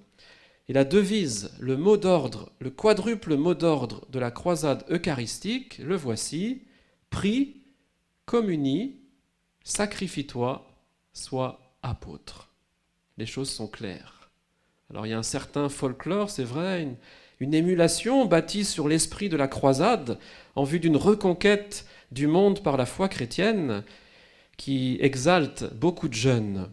Et la devise, le mot d'ordre, le quadruple mot d'ordre de la croisade eucharistique, le voici: prie, communie, sacrifie-toi, sois apôtre. Les choses sont claires. Alors il y a un certain folklore, c'est vrai, une émulation bâtie sur l'esprit de la croisade en vue d'une reconquête du monde par la foi chrétienne qui exalte beaucoup de jeunes.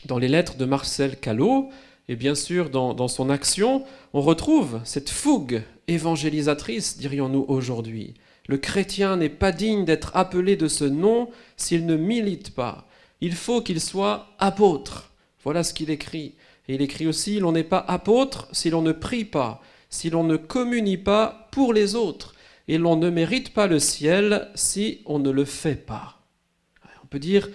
Dans les lettres de Marcel Callot, et bien sûr dans son action, on retrouve cette fougue évangélisatrice, dirions-nous aujourd'hui. Le chrétien n'est pas digne d'être appelé de ce nom s'il ne milite pas. Il faut qu'il soit apôtre. Voilà ce qu'il écrit. Et il écrit aussi: l'on n'est pas apôtre si l'on ne prie pas, si l'on ne communie pas pour les autres, et l'on ne mérite pas le ciel si on ne le fait pas. On peut dire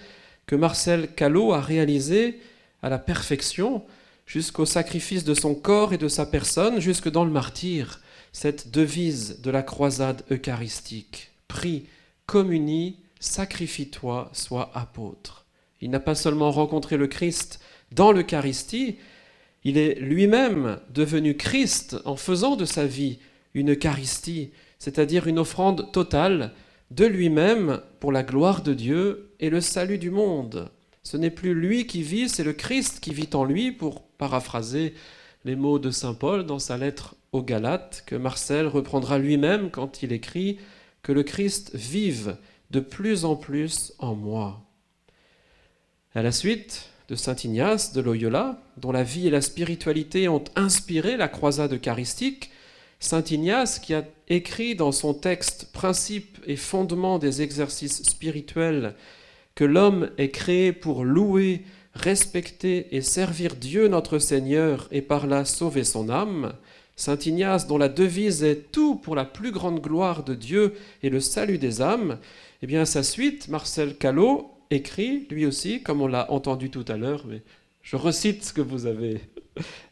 que Marcel Callot a réalisé à la perfection, jusqu'au sacrifice de son corps et de sa personne, jusque dans le martyre, cette devise de la croisade eucharistique: prie, communie, sacrifie-toi, sois apôtre. Il n'a pas seulement rencontré le Christ dans l'Eucharistie, il est lui-même devenu Christ en faisant de sa vie une Eucharistie, c'est-à-dire une offrande totale de lui-même pour la gloire de Dieu et le salut du monde. Ce n'est plus lui qui vit, c'est le Christ qui vit en lui, pour paraphraser les mots de saint Paul dans sa lettre aux Galates, que Marcel reprendra lui-même quand il écrit « Que le Christ vive de plus en plus en moi ». À la suite de saint Ignace de Loyola, dont la vie et la spiritualité ont inspiré la croisade eucharistique, saint Ignace, qui a écrit dans son texte « Principes et fondements des exercices spirituels » que l'homme est créé pour louer, respecter et servir Dieu notre Seigneur et par là sauver son âme, saint Ignace, dont la devise est « Tout pour la plus grande gloire de Dieu et le salut des âmes », eh bien à sa suite, Marcel Callot écrit, lui aussi, comme on l'a entendu tout à l'heure, mais je recite ce que vous avez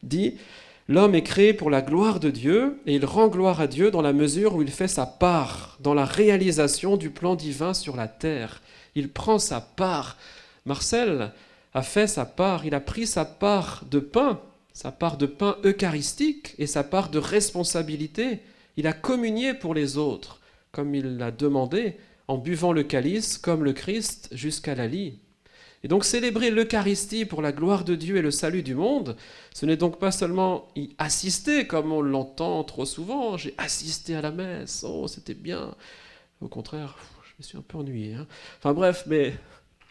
dit: « L'homme est créé pour la gloire de Dieu, et il rend gloire à Dieu dans la mesure où il fait sa part dans la réalisation du plan divin sur la terre. Il prend sa part. » Marcel a fait sa part, il a pris sa part de pain eucharistique et sa part de responsabilité. Il a communié pour les autres, comme il l'a demandé, en buvant le calice comme le Christ jusqu'à la lie. Et donc célébrer l'Eucharistie pour la gloire de Dieu et le salut du monde, ce n'est donc pas seulement y assister comme on l'entend trop souvent, j'ai assisté à la messe, oh c'était bien. Au contraire, je me suis un peu ennuyé. Enfin bref, mais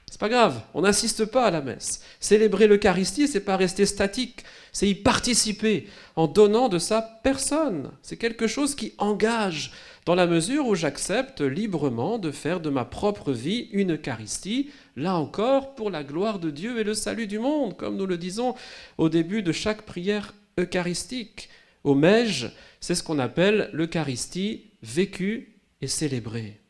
c'est pas grave, on n'assiste pas à la messe. Célébrer l'Eucharistie, c'est pas rester statique, c'est y participer en donnant de sa personne. C'est quelque chose qui engage, dans la mesure où j'accepte librement de faire de ma propre vie une Eucharistie, là encore pour la gloire de Dieu et le salut du monde, comme nous le disons au début de chaque prière eucharistique. Au Mège, c'est ce qu'on appelle l'Eucharistie vécue et célébrée.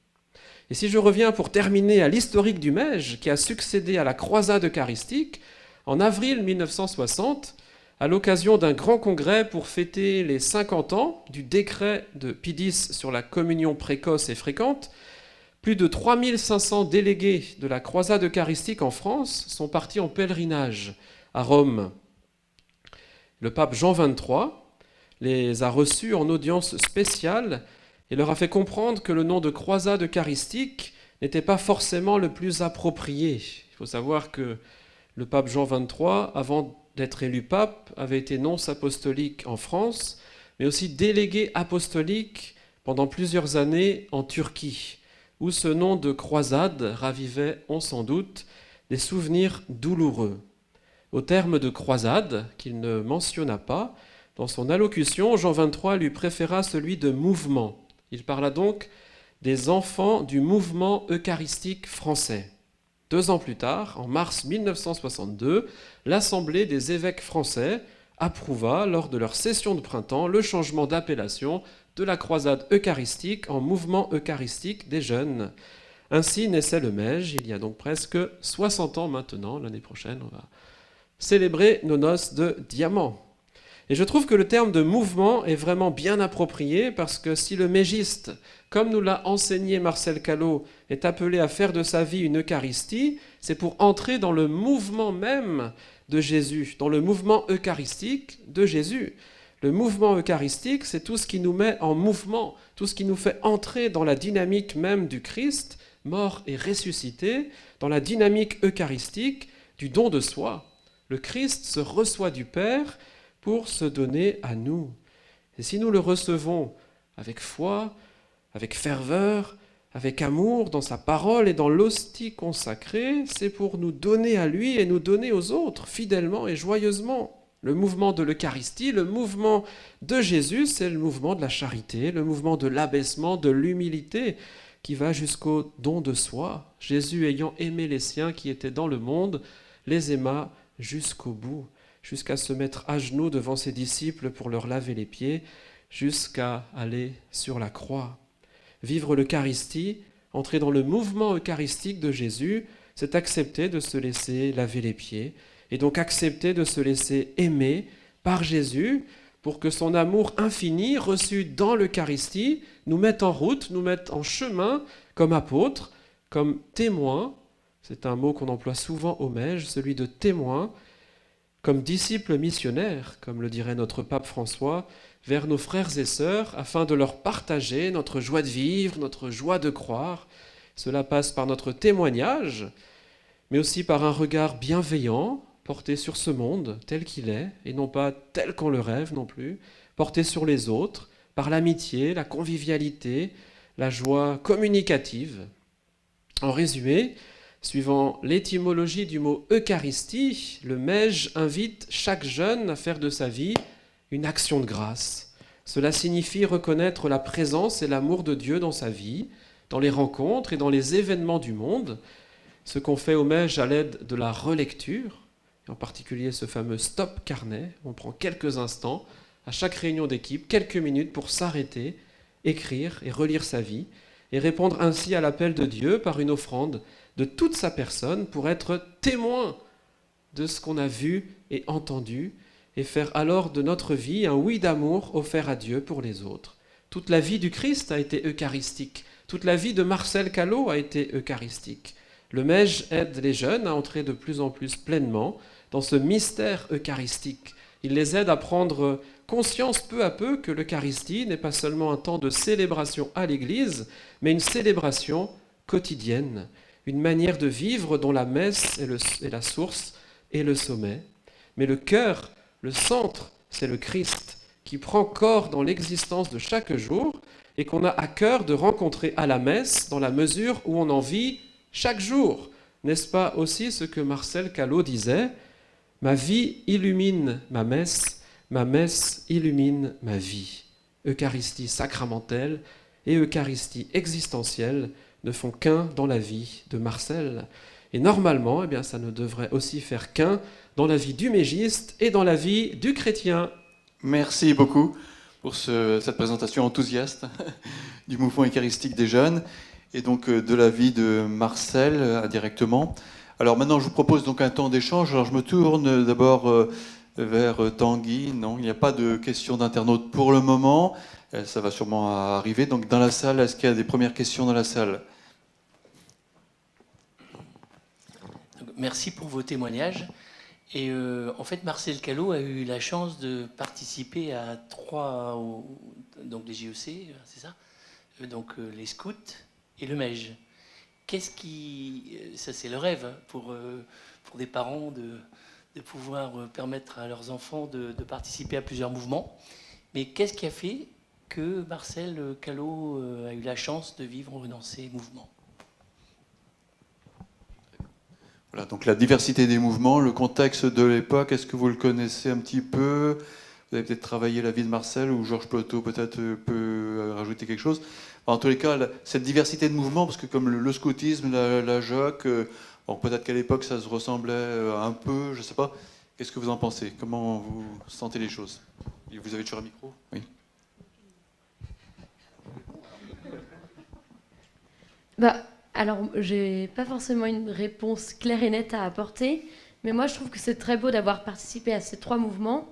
Et si je reviens pour terminer à l'historique du Mège, qui a succédé à la croisade eucharistique, en avril 1960, à l'occasion d'un grand congrès pour fêter les 50 ans du décret de Pie X sur la communion précoce et fréquente, plus de 3500 délégués de la croisade eucharistique en France sont partis en pèlerinage à Rome. Le pape Jean XXIII les a reçus en audience spéciale et leur a fait comprendre que le nom de croisade eucharistique n'était pas forcément le plus approprié. Il faut savoir que le pape Jean XXIII, avant d'être élu pape, avait été nonce apostolique en France, mais aussi délégué apostolique pendant plusieurs années en Turquie, où ce nom de croisade ravivait, on s'en doute, des souvenirs douloureux. Au terme de croisade, qu'il ne mentionna pas, dans son allocution, Jean XXIII lui préféra celui de mouvement. Il parla donc des enfants du mouvement eucharistique français. 2 ans plus tard, en mars 1962, l'Assemblée des évêques français approuva, lors de leur session de printemps, le changement d'appellation de la croisade eucharistique en mouvement eucharistique des jeunes. Ainsi naissait le Mège, il y a donc presque 60 ans maintenant. L'année prochaine, on va célébrer nos noces de diamant. Et je trouve que le terme de mouvement est vraiment bien approprié parce que si le mégiste, comme nous l'a enseigné Marcel Callot, est appelé à faire de sa vie une Eucharistie, c'est pour entrer dans le mouvement même de Jésus, dans le mouvement eucharistique de Jésus. Le mouvement eucharistique, c'est tout ce qui nous met en mouvement, tout ce qui nous fait entrer dans la dynamique même du Christ, mort et ressuscité, dans la dynamique eucharistique du don de soi. Le Christ se reçoit du Père pour se donner à nous. Et si nous le recevons avec foi, avec ferveur, avec amour, dans sa parole et dans l'hostie consacrée, c'est pour nous donner à lui et nous donner aux autres, fidèlement et joyeusement. Le mouvement de l'Eucharistie, le mouvement de Jésus, c'est le mouvement de la charité, le mouvement de l'abaissement, de l'humilité, qui va jusqu'au don de soi. Jésus, ayant aimé les siens qui étaient dans le monde, les aima jusqu'au bout, jusqu'à se mettre à genoux devant ses disciples pour leur laver les pieds, jusqu'à aller sur la croix. Vivre l'Eucharistie, entrer dans le mouvement eucharistique de Jésus, c'est accepter de se laisser laver les pieds, et donc accepter de se laisser aimer par Jésus, pour que son amour infini, reçu dans l'Eucharistie, nous mette en route, nous mette en chemin, comme apôtres, comme témoins. C'est un mot qu'on emploie souvent au Mège, celui de témoin, comme disciples missionnaires, comme le dirait notre pape François, vers nos frères et sœurs, afin de leur partager notre joie de vivre, notre joie de croire. Cela passe par notre témoignage, mais aussi par un regard bienveillant, porté sur ce monde tel qu'il est, et non pas tel qu'on le rêve non plus, porté sur les autres, par l'amitié, la convivialité, la joie communicative. En résumé, suivant l'étymologie du mot Eucharistie, le Mège invite chaque jeune à faire de sa vie une action de grâce. Cela signifie reconnaître la présence et l'amour de Dieu dans sa vie, dans les rencontres et dans les événements du monde, ce qu'on fait au Mège à l'aide de la relecture, et en particulier ce fameux stop carnet. On prend quelques instants à chaque réunion d'équipe, quelques minutes pour s'arrêter, écrire et relire sa vie, et répondre ainsi à l'appel de Dieu par une offrande de toute sa personne pour être témoin de ce qu'on a vu et entendu, et faire alors de notre vie un oui d'amour offert à Dieu pour les autres. Toute la vie du Christ a été eucharistique. Toute la vie de Marcel Callot a été eucharistique. Le Mège aide les jeunes à entrer de plus en plus pleinement dans ce mystère eucharistique. Il les aide à prendre conscience peu à peu que l'Eucharistie n'est pas seulement un temps de célébration à l'Église, mais une célébration quotidienne. une manière de vivre dont la messe est la source et le sommet. Mais le cœur, le centre, c'est le Christ qui prend corps dans l'existence de chaque jour et qu'on a à cœur de rencontrer à la messe dans la mesure où on en vit chaque jour. N'est-ce pas aussi ce que Marcel Callot disait ? Ma vie illumine ma messe illumine ma vie. Eucharistie sacramentelle et Eucharistie existentielle ne font qu'un dans la vie de Marcel. Et normalement, eh bien, ça ne devrait aussi faire qu'un dans la vie du mégiste et dans la vie du chrétien. Merci beaucoup pour cette présentation enthousiaste du mouvement eucharistique des jeunes et donc de la vie de Marcel directement. Alors maintenant, je vous propose donc un temps d'échange. Alors je me tourne d'abord vers Tanguy. Non, il n'y a pas de questions d'internautes pour le moment. Ça va sûrement arriver. Donc dans la salle, est-ce qu'il y a des premières questions dans la salle ? Merci pour vos témoignages. Et en fait, Marcel Callot a eu la chance de participer à 3, donc les JEC, c'est ça, donc les scouts et le MEJ. Qu'est-ce qui, ça c'est le rêve pour des parents de pouvoir permettre à leurs enfants de participer à plusieurs mouvements. Mais qu'est-ce qui a fait que Marcel Callot a eu la chance de vivre dans ces mouvements ? Voilà, donc la diversité des mouvements, le contexte de l'époque, est-ce que vous le connaissez un petit peu ? Vous avez peut-être travaillé la vie de Marcel, ou Georges Plotot peut-être peut rajouter quelque chose. Enfin, en tous les cas, cette diversité de mouvements, parce que comme le scoutisme, la JOC, bon, peut-être qu'à l'époque ça se ressemblait un peu, je ne sais pas. Qu'est-ce que vous en pensez ? Comment vous sentez les choses ? Vous avez toujours un micro ? Oui. Alors, j'ai pas forcément une réponse claire et nette à apporter, mais moi je trouve que c'est très beau d'avoir participé à ces 3 mouvements,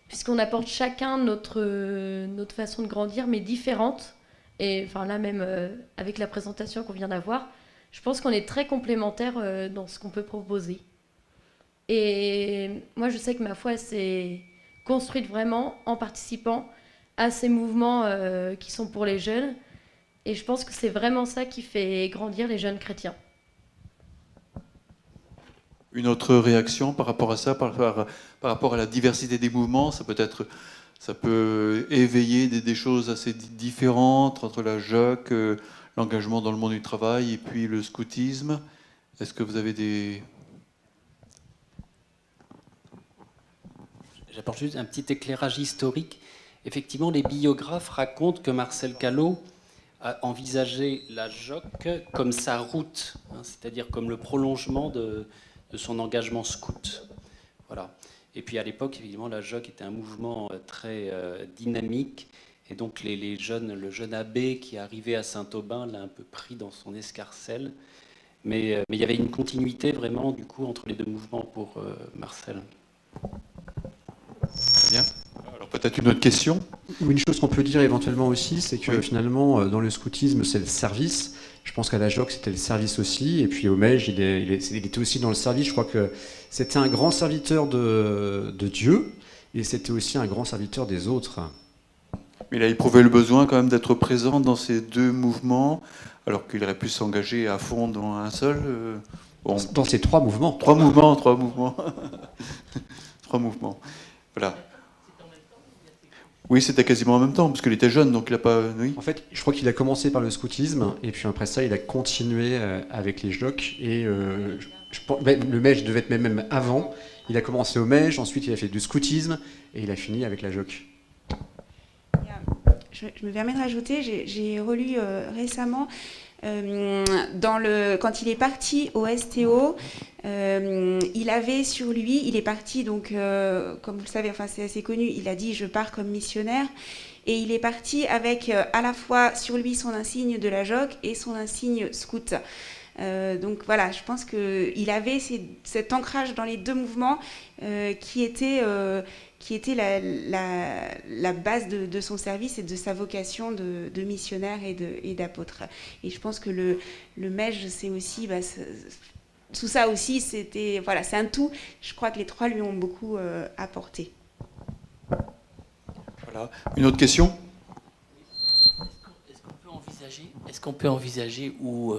puisqu'on apporte chacun notre façon de grandir, mais différente. Et enfin là même, avec la présentation qu'on vient d'avoir, je pense qu'on est très complémentaires dans ce qu'on peut proposer. Et moi je sais que ma foi s'est construite vraiment en participant à ces mouvements qui sont pour les jeunes. Et je pense que c'est vraiment ça qui fait grandir les jeunes chrétiens. Une autre réaction par rapport à ça, par rapport à la diversité des mouvements, ça peut éveiller des choses assez différentes entre la JOC, l'engagement dans le monde du travail et puis le scoutisme. Est-ce que vous avez des... J'apporte juste un petit éclairage historique. Effectivement, les biographes racontent que Marcel Callot a envisagé la JOC comme sa route, c'est-à-dire comme le prolongement de son engagement scout. Voilà. Et puis à l'époque, évidemment, la JOC était un mouvement très dynamique, et donc le jeune abbé qui arrivait à Saint-Aubin l'a un peu pris dans son escarcelle. Mais il y avait une continuité vraiment du coup entre les 2 mouvements pour Marcel. Très bien. Alors peut-être une autre question ? Une chose qu'on peut dire éventuellement aussi, c'est que finalement, dans le scoutisme, c'est le service. Je pense qu'à la JOC, c'était le service aussi. Et puis au MEJ, il était aussi dans le service. Je crois que c'était un grand serviteur de Dieu, et c'était aussi un grand serviteur des autres. Mais il a éprouvé le besoin quand même d'être présent dans ces 2 mouvements, alors qu'il aurait pu s'engager à fond dans un seul. Dans ces 3 mouvements. 3 mouvements. 3 mouvements. Voilà. Oui, c'était quasiment en même temps, parce qu'il était jeune, donc il n'a pas... Oui. En fait, je crois qu'il a commencé par le scoutisme, et puis après ça, il a continué avec les JOC, et le MEJ devait être même avant. Il a commencé au MEJ, ensuite il a fait du scoutisme, et il a fini avec la JOC. Je me permets de rajouter, j'ai relu récemment, quand il est parti au STO, il avait sur lui, il est parti, donc, comme vous le savez, enfin, c'est assez connu, il a dit « je pars comme missionnaire ». Et il est parti avec à la fois sur lui son insigne de la JOC et son insigne scout. Donc voilà, je pense qu'il avait cet ancrage dans les 2 mouvements qui était la base de son service et de sa vocation de missionnaire et d'apôtre. Et je pense que le MEJ, c'est aussi... tout ça aussi, c'est un tout. Je crois que les 3 lui ont beaucoup apporté. Voilà. Une autre question ? Est-ce qu'on peut envisager ou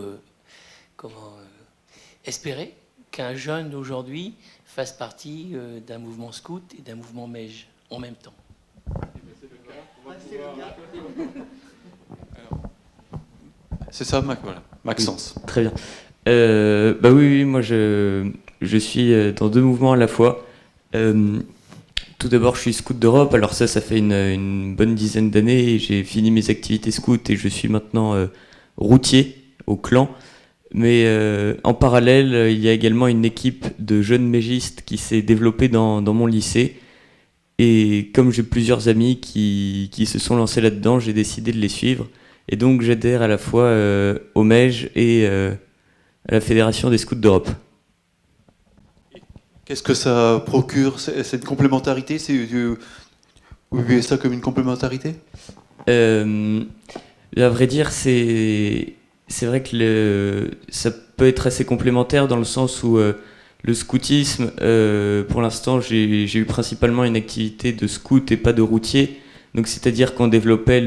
espérer qu'un jeune d'aujourd'hui fasse partie d'un mouvement scout et d'un mouvement Mège en même temps. C'est ça, voilà. Maxence. Oui, très bien. Bah oui, moi je suis dans 2 mouvements à la fois. Tout d'abord, je suis scout d'Europe. Alors ça fait une bonne dizaine d'années. J'ai fini mes activités scouts et je suis maintenant routier au clan. Mais en parallèle, il y a également une équipe de jeunes mégistes qui s'est développée dans mon lycée. Et comme j'ai plusieurs amis qui se sont lancés là-dedans, j'ai décidé de les suivre. Et donc j'adhère à la fois au MEJ et à la Fédération des scouts d'Europe. Qu'est-ce que ça procure, cette complémentarité? Vous vivez ça comme une complémentarité? À vrai dire, c'est vrai que ça peut être assez complémentaire dans le sens où le scoutisme, pour l'instant, j'ai eu principalement une activité de scout et pas de routier. Donc c'est-à-dire qu'on développait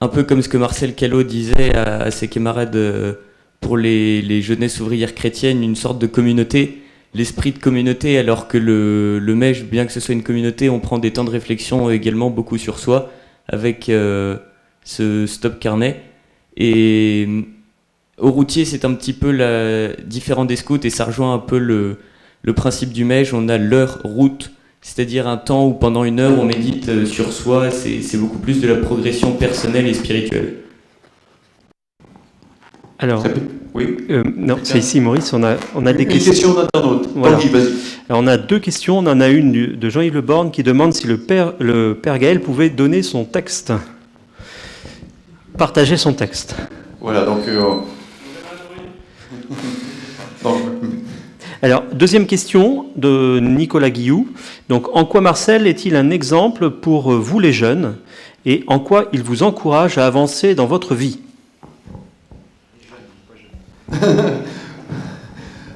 un peu comme ce que Marcel Callot disait à ses camarades pour les jeunesses ouvrières chrétiennes, une sorte de communauté. L'esprit de communauté, alors que le MEJ, bien que ce soit une communauté, on prend des temps de réflexion également beaucoup sur soi, avec ce stop carnet. Et au routier, c'est un petit peu différent des scouts, et ça rejoint un peu le principe du MEJ. On a l'heure route, c'est-à-dire un temps où pendant 1 heure, on médite sur soi. C'est beaucoup plus de la progression personnelle et spirituelle. Alors, oui. Non, c'est ici Maurice, on a des questions. Une question d'internaute. Voilà. Tanguy, vas-y. Alors, on a 2 questions. On en a une de Jean-Yves Le Borgne qui demande si le père Gaël pouvait donner son texte, partager son texte. Voilà, donc... Alors, 2e question de Nicolas Guillou. Donc, en quoi Marcel est-il un exemple pour vous les jeunes et en quoi il vous encourage à avancer dans votre vie?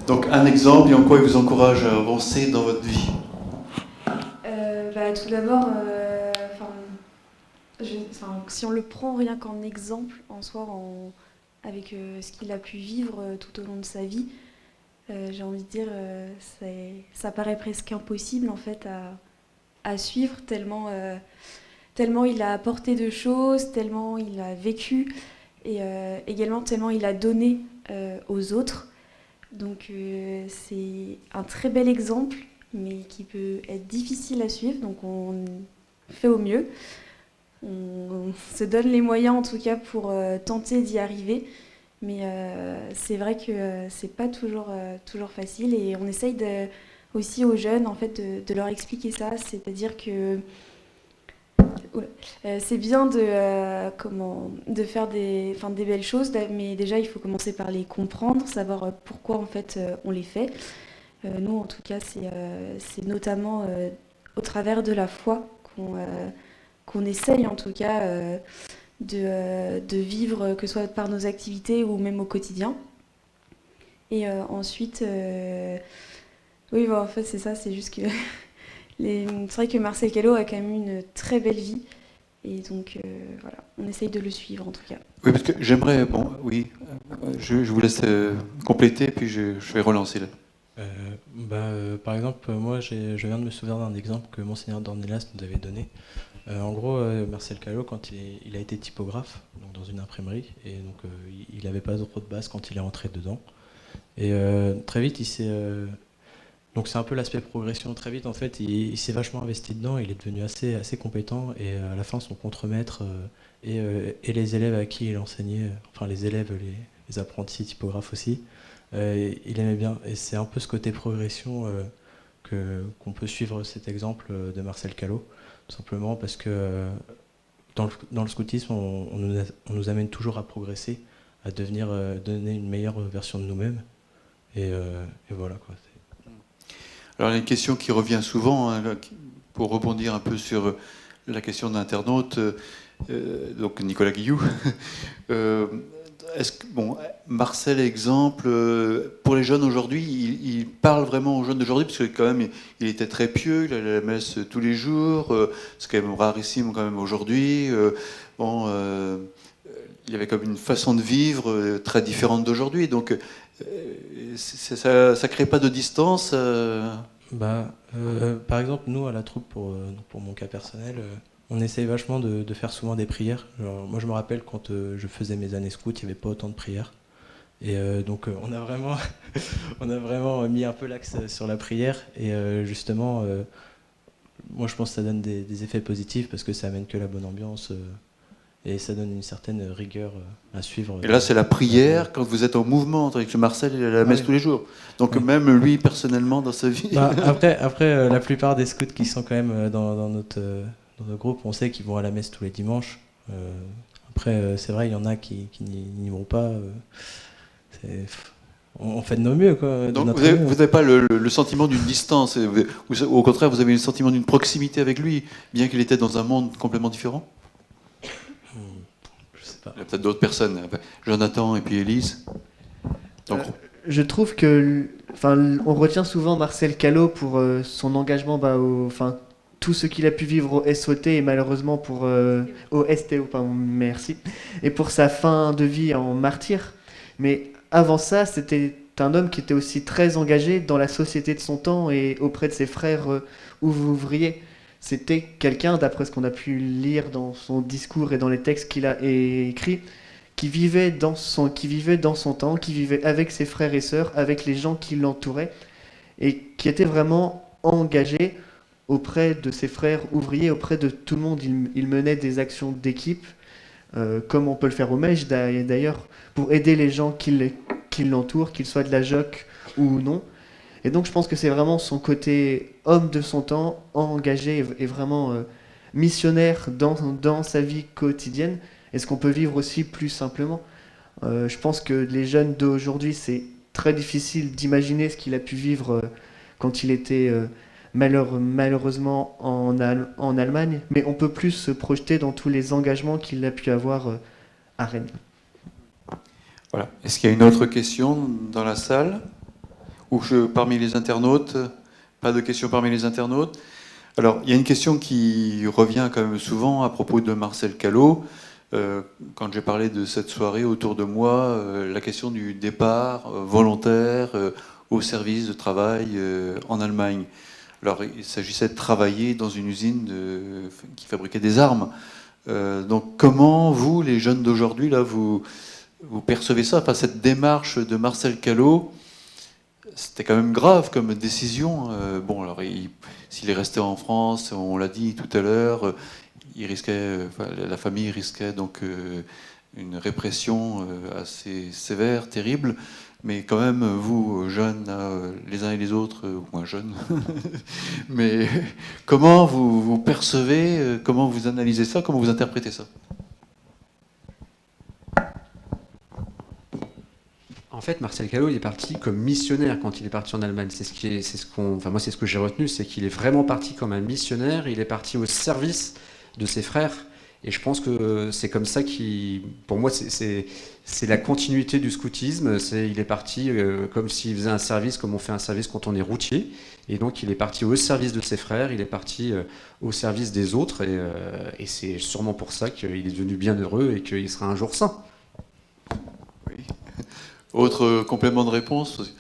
Donc un exemple et en quoi il vous encourage à avancer dans votre vie? Tout d'abord, si on le prend rien qu'en exemple en soi, avec ce qu'il a pu vivre tout au long de sa vie, j'ai envie de dire, ça paraît presque impossible en fait à suivre tellement il a apporté de choses, tellement il a vécu et également tellement il a donné aux autres. Donc c'est un très bel exemple, mais qui peut être difficile à suivre. Donc on fait au mieux. On se donne les moyens en tout cas pour tenter d'y arriver. Mais c'est vrai que c'est pas toujours facile. Et on essaye aussi aux jeunes en fait, de leur expliquer ça. C'est-à-dire que c'est bien de faire des belles choses, mais déjà il faut commencer par les comprendre, savoir pourquoi en fait on les fait. Nous en tout cas c'est notamment au travers de la foi qu'on essaye en tout cas de vivre, que ce soit par nos activités ou même au quotidien. Et ensuite, oui en fait c'est ça, c'est juste que c'est vrai que Marcel Callot a quand même une très belle vie et donc voilà, on essaye de le suivre en tout cas. Oui, parce que j'aimerais, je vous laisse compléter puis je vais relancer là. Par exemple, moi je viens de me souvenir d'un exemple que Monseigneur Dornelas nous avait donné. En gros, Marcel Callot, quand il a été typographe donc dans une imprimerie, et donc il n'avait pas trop de base quand il est entré dedans. Et très vite, il s'est... donc c'est un peu l'aspect progression. Très vite, en fait, il s'est vachement investi dedans, il est devenu assez compétent, et à la fin, son contremaître et les élèves à qui il enseignait, enfin les élèves, les apprentis typographes aussi, il aimait bien. Et c'est un peu ce côté progression qu'on peut suivre cet exemple de Marcel Callot, tout simplement parce que dans le scoutisme, on nous amène toujours à progresser, à donner une meilleure version de nous-mêmes. Et voilà quoi. Alors il y a une question qui revient souvent, hein, pour rebondir un peu sur la question de l'internaute, donc Nicolas Guillou. Marcel, exemple, pour les jeunes aujourd'hui, il parle vraiment aux jeunes d'aujourd'hui, parce que quand même, il était très pieux, il allait à la messe tous les jours, c'est quand même rarissime quand même aujourd'hui. Il y avait comme une façon de vivre très différente d'aujourd'hui. Donc, Ça ne crée pas de distance Par exemple, nous, à la troupe, pour mon cas personnel, on essaye vachement de faire souvent des prières. Genre, moi, je me rappelle quand je faisais mes années scouts, il n'y avait pas autant de prières. Et donc, on a vraiment mis un peu l'axe sur la prière. Et justement, moi, je pense que ça donne des effets positifs parce que ça amène que la bonne ambiance. Et ça donne une certaine rigueur à suivre. Et là, c'est la prière quand vous êtes en mouvement. Avec Marcel, il est à la messe tous les jours. Donc même lui, personnellement, dans sa vie... Après la plupart des scouts qui sont quand même dans notre groupe, on sait qu'ils vont à la messe tous les dimanches. Après, c'est vrai, il y en a qui n'y vont pas. On fait de nos mieux. Quoi, donc vous n'avez pas le sentiment d'une distance. Au contraire, vous avez le sentiment d'une proximité avec lui, bien qu'il était dans un monde complètement différent. Il y a peut-être d'autres personnes, Jonathan et puis Élise. Je trouve que, on retient souvent Marcel Callot pour son engagement tout ce qu'il a pu vivre au SOT et malheureusement au STO, merci, et pour sa fin de vie en martyr. Mais avant ça, c'était un homme qui était aussi très engagé dans la société de son temps et auprès de ses frères ouvriers. C'était quelqu'un, d'après ce qu'on a pu lire dans son discours et dans les textes qu'il a écrits, qui vivait dans son temps, qui vivait avec ses frères et sœurs, avec les gens qui l'entouraient, et qui était vraiment engagé auprès de ses frères ouvriers, auprès de tout le monde. Il menait des actions d'équipe, comme on peut le faire au Mège d'ailleurs, pour aider les gens qui l'entourent, qu'ils soient de la JOC ou non. Et donc je pense que c'est vraiment son côté homme de son temps, engagé et vraiment missionnaire dans sa vie quotidienne, et ce qu'on peut vivre aussi plus simplement. Je pense que les jeunes d'aujourd'hui, c'est très difficile d'imaginer ce qu'il a pu vivre quand il était malheureusement en Allemagne, mais on peut plus se projeter dans tous les engagements qu'il a pu avoir à Rennes. Voilà. Est-ce qu'il y a une autre question dans la salle ? Ou parmi les internautes? Pas de questions parmi les internautes. Alors, il y a une question qui revient quand même souvent à propos de Marcel Callot. Quand j'ai parlé de cette soirée autour de moi, la question du départ volontaire au service de travail en Allemagne. Alors, il s'agissait de travailler dans une usine qui fabriquait des armes. Donc, comment vous, les jeunes d'aujourd'hui, là, vous percevez ça? Enfin, cette démarche de Marcel Callot, c'était quand même grave comme décision. Bon, alors, s'il est resté en France, on l'a dit tout à l'heure, la famille risquait donc une répression assez sévère, terrible. Mais quand même, vous, jeunes, les uns et les autres, ou moins jeunes, mais comment vous percevez, comment vous analysez ça, comment vous interprétez ça? En fait, Marcel Callot, il est parti comme missionnaire quand il est parti en Allemagne. Moi, c'est ce que j'ai retenu, c'est qu'il est vraiment parti comme un missionnaire. Il est parti au service de ses frères. Et je pense que c'est comme ça pour moi, c'est la continuité du scoutisme. Il est parti comme s'il faisait un service, comme on fait un service quand on est routier. Et donc, il est parti au service de ses frères. Il est parti au service des autres. Et c'est sûrement pour ça qu'il est devenu bien heureux et qu'il sera un jour saint. Oui. Autre complément de réponse?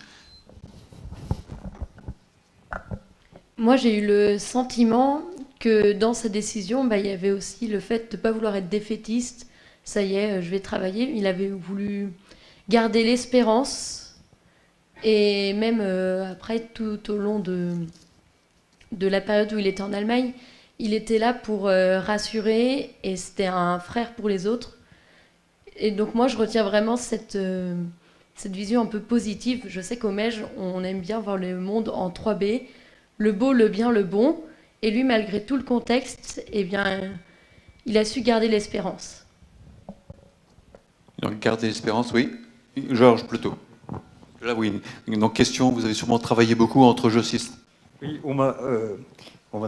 Moi, j'ai eu le sentiment que dans sa décision, il y avait aussi le fait de ne pas vouloir être défaitiste. Ça y est, je vais travailler. Il avait voulu garder l'espérance. Et même après, tout au long de la période où il était en Allemagne, il était là pour rassurer. Et c'était un frère pour les autres. Et donc moi, je retiens vraiment cette vision un peu positive. Je sais qu'au Mège, on aime bien voir le monde en 3B. Le beau, le bien, le bon. Et lui, malgré tout le contexte, il a su garder l'espérance. Donc, garder l'espérance, oui. Georges, plutôt. Là, oui. Donc, question, vous avez sûrement travaillé beaucoup entre jocistes. Oui, on m'a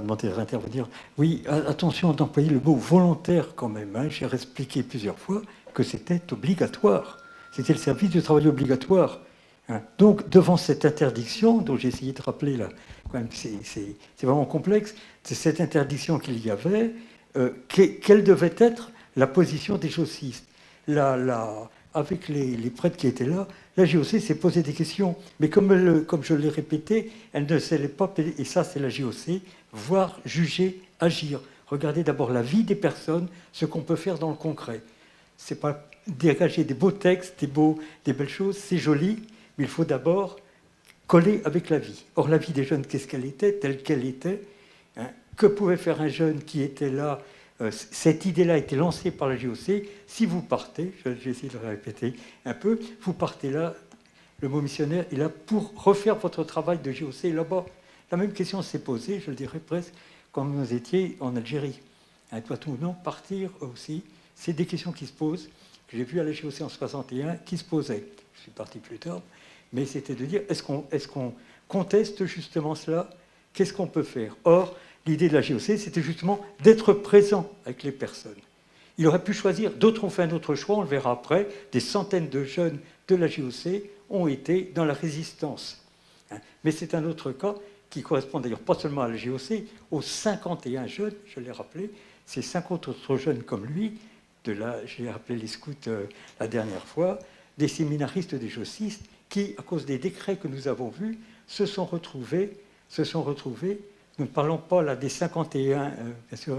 demandé d'intervenir. Oui, attention d'employer le mot volontaire quand même. J'ai expliqué plusieurs fois que c'était obligatoire. C'était le service du travail obligatoire. Donc, devant cette interdiction, dont j'ai essayé de rappeler là, quand même, c'est vraiment complexe, c'est cette interdiction qu'il y avait, quelle devait être la position des jocistes? avec les prêtres qui étaient là, la JOC s'est posé des questions. Mais comme je l'ai répété, elle ne savait pas, et ça c'est la JOC, voir, juger, agir. Regardez d'abord la vie des personnes, ce qu'on peut faire dans le concret. Ce n'est pas dégager des beaux textes, des belles choses, c'est joli, mais il faut d'abord coller avec la vie. Or, la vie des jeunes, qu'est-ce qu'elle était, telle qu'elle était, hein? Que pouvait faire un jeune qui était là? Cette idée-là a été lancée par la JOC. Si vous partez, j'ai essayé de le répéter un peu, vous partez là, le mot missionnaire est là pour refaire votre travail de JOC là-bas. La même question s'est posée, je le dirais presque, quand vous étiez en Algérie. Doit-on ou non partir aussi? C'est des questions qui se posent, que j'ai vues à la JOC en 61, qui se posaient. Je suis parti plus tard, mais c'était de dire, est-ce qu'on conteste justement cela? Qu'est-ce qu'on peut faire? Or, l'idée de la JOC, c'était justement d'être présent avec les personnes. Il aurait pu choisir, d'autres ont fait un autre choix, on le verra après, des centaines de jeunes de la JOC ont été dans la résistance. Mais c'est un autre cas qui correspond d'ailleurs pas seulement à la JOC, aux 51 jeunes, je l'ai rappelé, ces 50 autres jeunes comme lui, j'ai rappelé les scouts la dernière fois, des séminaristes, des jocistes, qui, à cause des décrets que nous avons vus, se sont retrouvés. Nous ne parlons pas là des 51, bien sûr,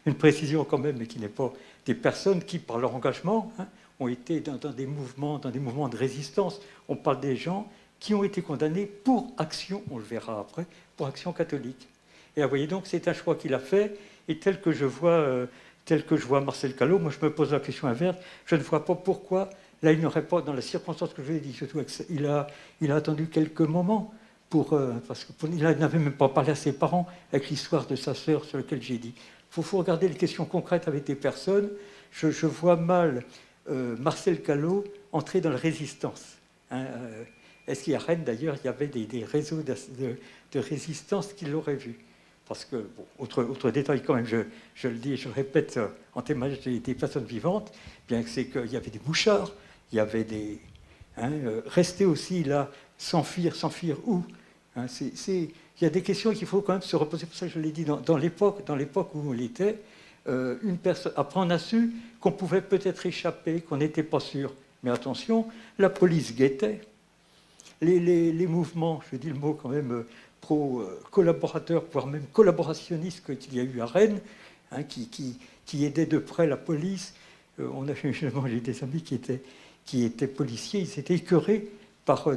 une précision quand même, mais qui n'est pas des personnes qui, par leur engagement, ont été dans des mouvements de résistance. On parle des gens qui ont été condamnés pour action, on le verra après, pour action catholique. Et vous voyez donc, c'est un choix qu'il a fait, et tel que je vois Marcel Callot, moi je me pose la question inverse, je ne vois pas pourquoi, là il n'aurait pas, dans la circonstance que je vous ai dit, surtout il a attendu quelques moments, parce qu'il n'avait même pas parlé à ses parents avec l'histoire de sa sœur sur laquelle j'ai dit. Il faut regarder les questions concrètes avec des personnes. Je vois mal Marcel Callot entrer dans la résistance. Est-ce qu'à Rennes, d'ailleurs, il y avait des réseaux de résistance qui l'auraient vu? Parce que, bon, autre détail quand même, je le dis et je le répète en témoignage des personnes vivantes, bien que c'est qu'il y avait des mouchards, il y avait des... rester aussi là, s'enfuir où? Il y a des questions qu'il faut quand même se reposer, pour ça que je l'ai dit, dans l'époque où on était, une personne, après on a su qu'on pouvait peut-être échapper, qu'on n'était pas sûr. Mais attention, la police guettait. Les mouvements, je dis le mot quand même, pro-collaborateurs, voire même collaborationnistes qu'il y a eu à Rennes, qui aidaient de près la police. J'ai des amis qui étaient policiers, ils étaient écœurés par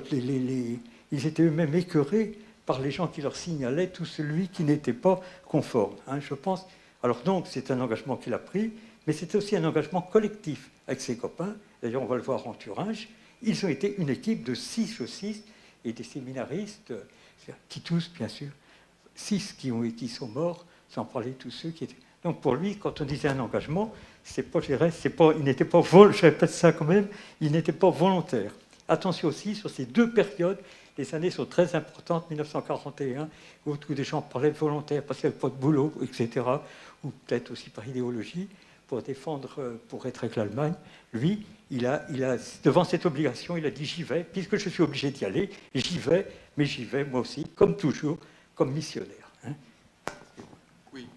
ils étaient eux-mêmes écœurés par les gens qui leur signalaient tout celui qui n'était pas conforme. Je pense. Alors donc, c'est un engagement qu'il a pris, mais c'est aussi un engagement collectif avec ses copains. D'ailleurs, on va le voir en Thuringe. Ils ont été une équipe de 6 jocistes et des séminaristes, qui tous, bien sûr, 6 qui sont morts, sans parler de tous ceux qui étaient... Donc pour lui, quand on disait un engagement, il n'était pas, je répète ça quand même, il n'était pas volontaire. Attention aussi, sur ces 2 périodes, les années sont très importantes, 1941, où tous les gens parlaient de volontaire parce qu'il n'y avait pas de boulot, etc., ou peut-être aussi par idéologie, pour défendre, pour être avec l'Allemagne. Lui, il a, devant cette obligation, il a dit « j'y vais, puisque je suis obligé d'y aller, j'y vais, mais j'y vais moi aussi, comme toujours, comme missionnaire. » Oui.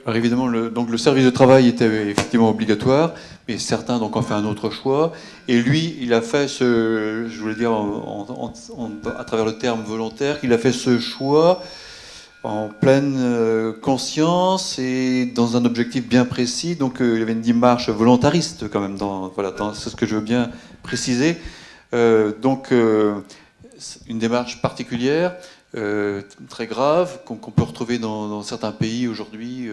Alors évidemment, donc le service de travail était effectivement obligatoire, mais certains donc ont fait un autre choix. Et lui, il a fait je voulais dire à travers le terme volontaire, qu'il a fait ce choix en pleine conscience et dans un objectif bien précis. Donc il y avait une démarche volontariste quand même, c'est ce que je veux bien préciser. Donc une démarche particulière, très grave, qu'on peut retrouver dans certains pays aujourd'hui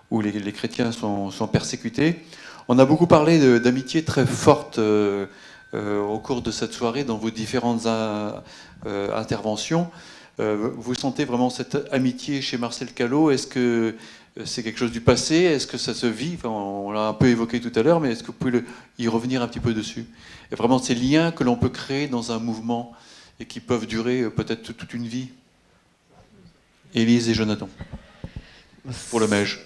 où les chrétiens sont persécutés. On a beaucoup parlé d'amitié très forte au cours de cette soirée dans vos différentes interventions. Vous sentez vraiment cette amitié chez Marcel Callot? Est-ce que c'est quelque chose du passé? Est-ce que ça se vit? On l'a un peu évoqué tout à l'heure, mais est-ce que vous pouvez y revenir un petit peu dessus? Et vraiment ces liens que l'on peut créer dans un mouvement et qui peuvent durer peut-être toute une vie. Élise et Jonathan, pour le Mège.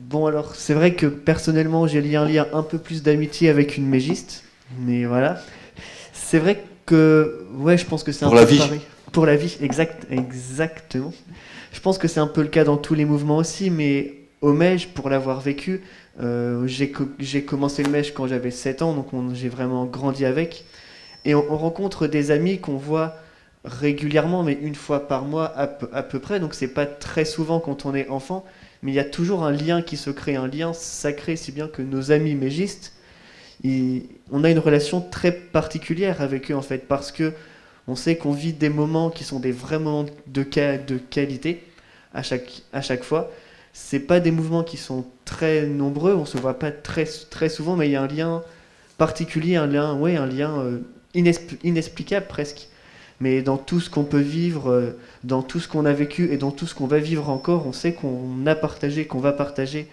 Bon, alors, c'est vrai que personnellement, j'ai lié un lien un peu plus d'amitié avec une mégiste, mais voilà. C'est vrai que, ouais, je pense que c'est un peu pareil. Pour la vie, exactement. Je pense que c'est un peu le cas dans tous les mouvements aussi, mais au Mège, pour l'avoir vécu, J'ai commencé le mèche quand j'avais 7 ans, donc j'ai vraiment grandi avec. Et on rencontre des amis qu'on voit régulièrement, mais une fois par mois à peu près, donc c'est pas très souvent quand on est enfant, mais il y a toujours un lien qui se crée, un lien sacré, si bien que nos amis mégistes, on a une relation très particulière avec eux en fait, parce que on sait qu'on vit des moments qui sont des vrais moments de qualité à chaque fois. C'est pas des mouvements qui sont très nombreux, on se voit pas très souvent, mais il y a un lien particulier, un lien inexplicable presque. Mais dans tout ce qu'on peut vivre, dans tout ce qu'on a vécu et dans tout ce qu'on va vivre encore, on sait qu'on va partager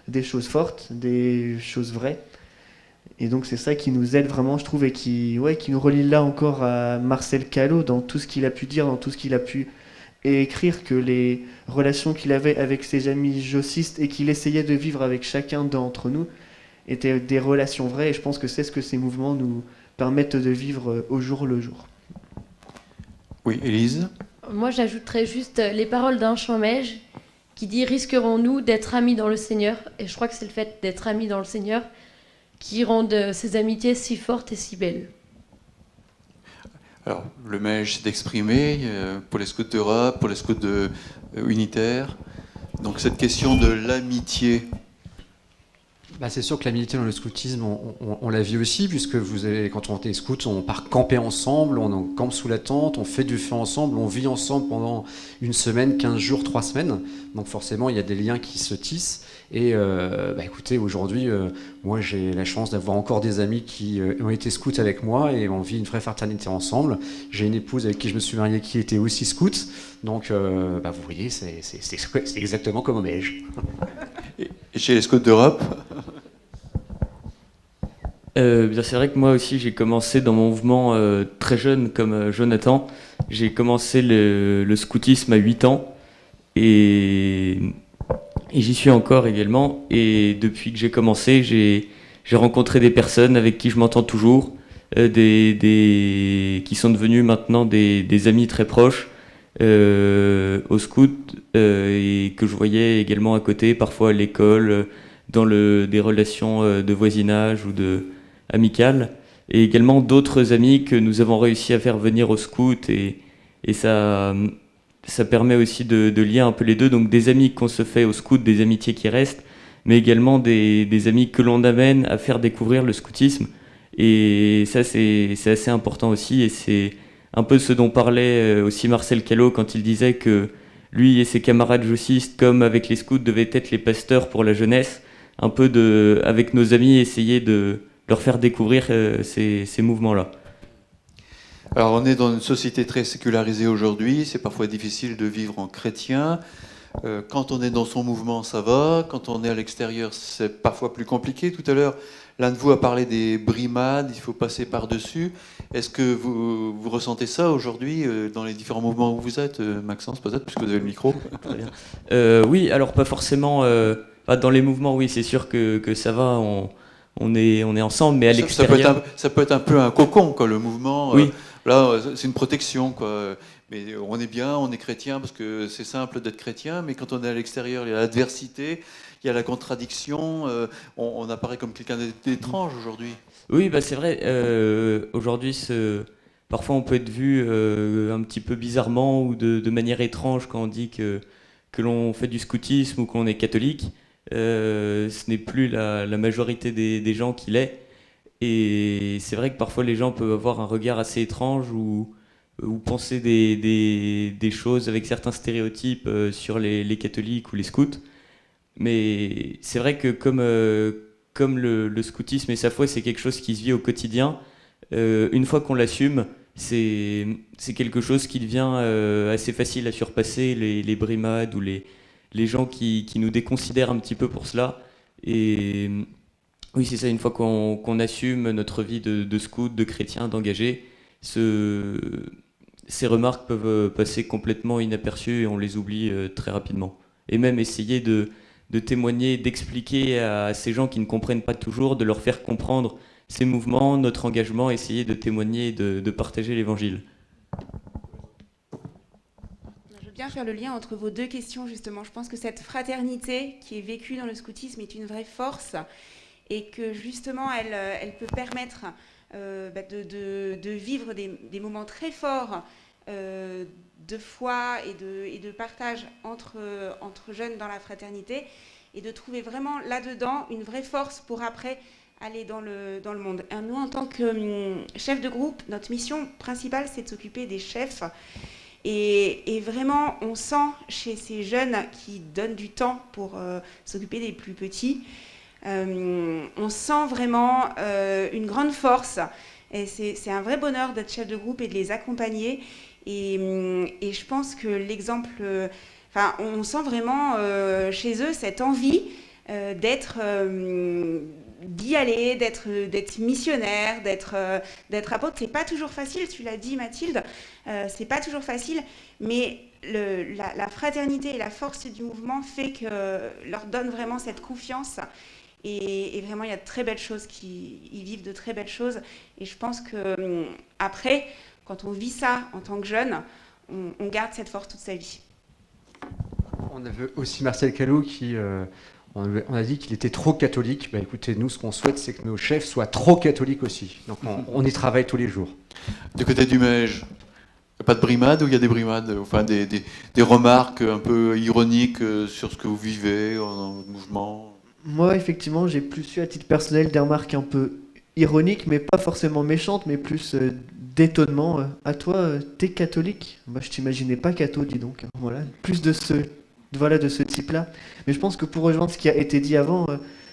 des choses fortes, des choses vraies. Et donc c'est ça qui nous aide vraiment, je trouve, et qui nous relie là encore à Marcel Callot, dans tout ce qu'il a pu dire, dans tout ce qu'il a pu écrire, que les relations qu'il avait avec ses amis jossistes et qu'il essayait de vivre avec chacun d'entre nous étaient des relations vraies. Et je pense que c'est ce que ces mouvements nous permettent de vivre au jour le jour. Oui, Élise ? Moi, j'ajouterais juste les paroles d'un chant mège qui dit « Risquerons-nous d'être amis dans le Seigneur ?» Et je crois que c'est le fait d'être amis dans le Seigneur qui rendent ces amitiés si fortes et si belles. Alors, le mège s'est exprimé pour les scouts d'Europe, pour les scouts unitaires. Donc, cette question de l'amitié. C'est sûr que l'amitié dans le scoutisme, on la vit aussi, puisque quand on est scout, on part camper ensemble, on campe sous la tente, on fait du feu ensemble, on vit ensemble pendant une semaine, 15 jours, 3 semaines. Donc forcément, il y a des liens qui se tissent. Et écoutez, aujourd'hui, moi j'ai la chance d'avoir encore des amis qui ont été scouts avec moi et on vit une vraie fraternité ensemble. J'ai une épouse avec qui je me suis marié qui était aussi scout. Donc vous voyez, c'est exactement comme au Mège. Et chez les scouts d'Europe ? C'est vrai que moi aussi j'ai commencé dans mon mouvement très jeune comme Jonathan. J'ai commencé le scoutisme à 8 ans et j'y suis encore également. Et depuis que j'ai commencé, j'ai rencontré des personnes avec qui je m'entends toujours, qui sont devenus maintenant des amis très proches au scout et que je voyais également à côté, parfois à l'école, dans des relations de voisinage ou amicales, et également d'autres amis que nous avons réussi à faire venir au scout et ça permet aussi de lier un peu les deux, donc des amis qu'on se fait au scout, des amitiés qui restent, mais également des amis que l'on amène à faire découvrir le scoutisme, et ça c'est assez important aussi, et c'est un peu ce dont parlait aussi Marcel Callot quand il disait que lui et ses camarades jossistes, comme avec les scouts, devaient être les pasteurs pour la jeunesse, un peu avec nos amis, essayer de leur faire découvrir ces mouvements-là. Alors on est dans une société très sécularisée aujourd'hui, c'est parfois difficile de vivre en chrétien. Quand on est dans son mouvement, ça va. Quand on est à l'extérieur, c'est parfois plus compliqué. Tout à l'heure, l'un de vous a parlé des brimades, il faut passer par-dessus. Est-ce que vous ressentez ça aujourd'hui dans les différents mouvements où vous êtes, Maxence, peut-être, puisque vous avez le micro? Très bien. Oui, alors pas forcément... dans les mouvements, oui, c'est sûr que ça va, on est ensemble, mais à l'extérieur... Ça peut être un peu un cocon, quoi, le mouvement. Oui. Là, c'est une protection, quoi. Mais on est bien, on est chrétien, parce que c'est simple d'être chrétien, mais quand on est à l'extérieur, il y a l'adversité, il y a la contradiction, on apparaît comme quelqu'un d'étrange aujourd'hui. Oui, c'est vrai. Aujourd'hui, parfois on peut être vu un petit peu bizarrement ou de manière étrange quand on dit que l'on fait du scoutisme ou qu'on est catholique. Ce n'est plus la majorité des gens qui l'est. Et c'est vrai que parfois les gens peuvent avoir un regard assez étrange ou penser des choses avec certains stéréotypes sur les catholiques ou les scouts. Mais c'est vrai que comme le scoutisme et sa foi, c'est quelque chose qui se vit au quotidien, une fois qu'on l'assume, c'est quelque chose qui devient assez facile à surpasser les brimades ou les gens qui nous déconsidèrent un petit peu pour cela. Et oui, c'est ça, une fois qu'on assume notre vie de scout, de chrétien, d'engagé, ces remarques peuvent passer complètement inaperçues et on les oublie très rapidement. Et même essayer de témoigner, d'expliquer à ces gens qui ne comprennent pas toujours, de leur faire comprendre ces mouvements, notre engagement, essayer de témoigner et de partager l'évangile. bien faire le lien entre vos deux questions, justement. Je pense que cette fraternité qui est vécue dans le scoutisme est une vraie force et que, justement, elle peut permettre de vivre des moments très forts de foi et de partage entre jeunes dans la fraternité et de trouver vraiment là-dedans une vraie force pour après aller dans le monde. Et nous, en tant que chef de groupe, notre mission principale, c'est de s'occuper des chefs. Et vraiment, on sent chez ces jeunes qui donnent du temps pour s'occuper des plus petits, on sent vraiment une grande force. Et c'est un vrai bonheur d'être chef de groupe et de les accompagner. Et je pense que l'exemple... on sent vraiment chez eux cette envie d'y aller, d'être missionnaire, d'être apôtre. C'est pas toujours facile, tu l'as dit Mathilde, c'est pas toujours facile, mais la fraternité et la force du mouvement fait que leur donne vraiment cette confiance. Et vraiment, il y a de très belles choses, ils vivent de très belles choses. Et je pense que après, quand on vit ça en tant que jeune, on garde cette force toute sa vie. On avait aussi Marcel Callot qui... on a dit qu'il était trop catholique. Écoutez, nous, ce qu'on souhaite, c'est que nos chefs soient trop catholiques aussi. Donc, on y travaille tous les jours. Du côté du Mège, pas de brimade ou il y a des brimades, enfin des remarques un peu ironiques sur ce que vous vivez en mouvement? Moi, effectivement, j'ai plus eu à titre personnel des remarques un peu ironiques, mais pas forcément méchantes, mais plus d'étonnement. À toi, t'es catholique? Moi, je t'imaginais pas catho, dis donc. Voilà, plus de ce type-là. Mais je pense que pour rejoindre ce qui a été dit avant,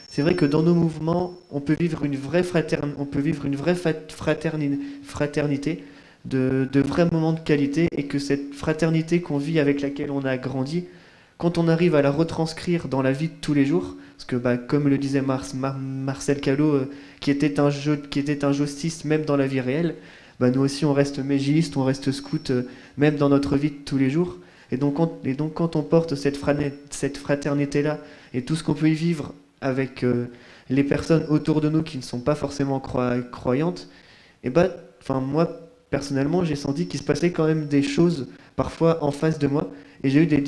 c'est vrai que dans nos mouvements, on peut vivre une vraie fraternité, de vrais moments de qualité, et que cette fraternité qu'on vit, avec laquelle on a grandi, quand on arrive à la retranscrire dans la vie de tous les jours, parce que comme le disait Marcel Callot, qui était un jostiste même dans la vie réelle, nous aussi on reste mégiliste, on reste scout même dans notre vie de tous les jours. Et donc quand on porte cette fraternité-là et tout ce qu'on peut y vivre avec les personnes autour de nous qui ne sont pas forcément croyantes, moi personnellement j'ai senti qu'il se passait quand même des choses parfois en face de moi, et j'ai eu des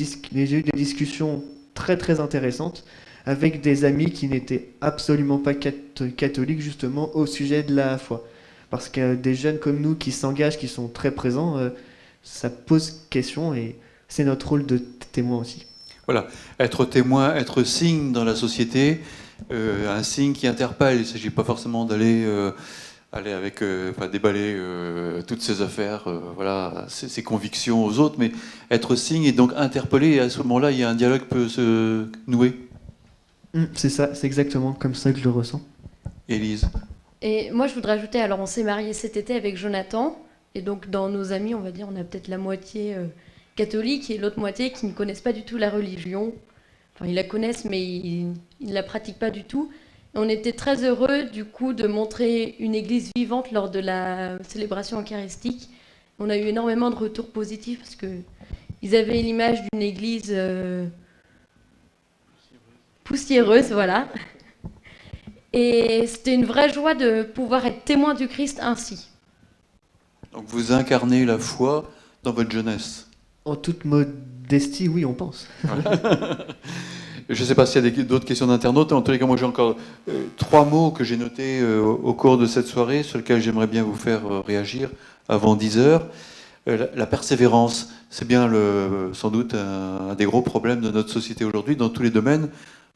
discussions très très intéressantes avec des amis qui n'étaient absolument pas catholiques, justement au sujet de la foi. Parce que des jeunes comme nous qui s'engagent, qui sont très présents, ça pose question, et c'est notre rôle de témoin aussi. Voilà, être témoin, être signe dans la société, un signe qui interpelle. Il ne s'agit pas forcément d'aller déballer toutes ses affaires, ses convictions aux autres, mais être signe et donc interpeller. Et à ce moment-là, il y a un dialogue qui peut se nouer. C'est ça, c'est exactement comme ça que je le ressens. Élise. Et moi, je voudrais ajouter, alors on s'est mariés cet été avec Jonathan, et donc dans nos amis, on va dire, on a peut-être la moitié catholique et l'autre moitié qui ne connaissent pas du tout la religion. Enfin, ils la connaissent, mais ils ne la pratiquent pas du tout. Et on était très heureux, du coup, de montrer une église vivante lors de la célébration eucharistique. On a eu énormément de retours positifs, parce qu'ils avaient l'image d'une église poussiéreuse, voilà. Et c'était une vraie joie de pouvoir être témoin du Christ ainsi. Donc vous incarnez la foi dans votre jeunesse. En toute modestie, oui, on pense. Je ne sais pas s'il y a d'autres questions d'internautes. En tous les cas, moi j'ai encore 3 mots que j'ai notés au cours de cette soirée, sur lesquels j'aimerais bien vous faire réagir avant 10h. La persévérance, c'est bien sans doute un des gros problèmes de notre société aujourd'hui, dans tous les domaines,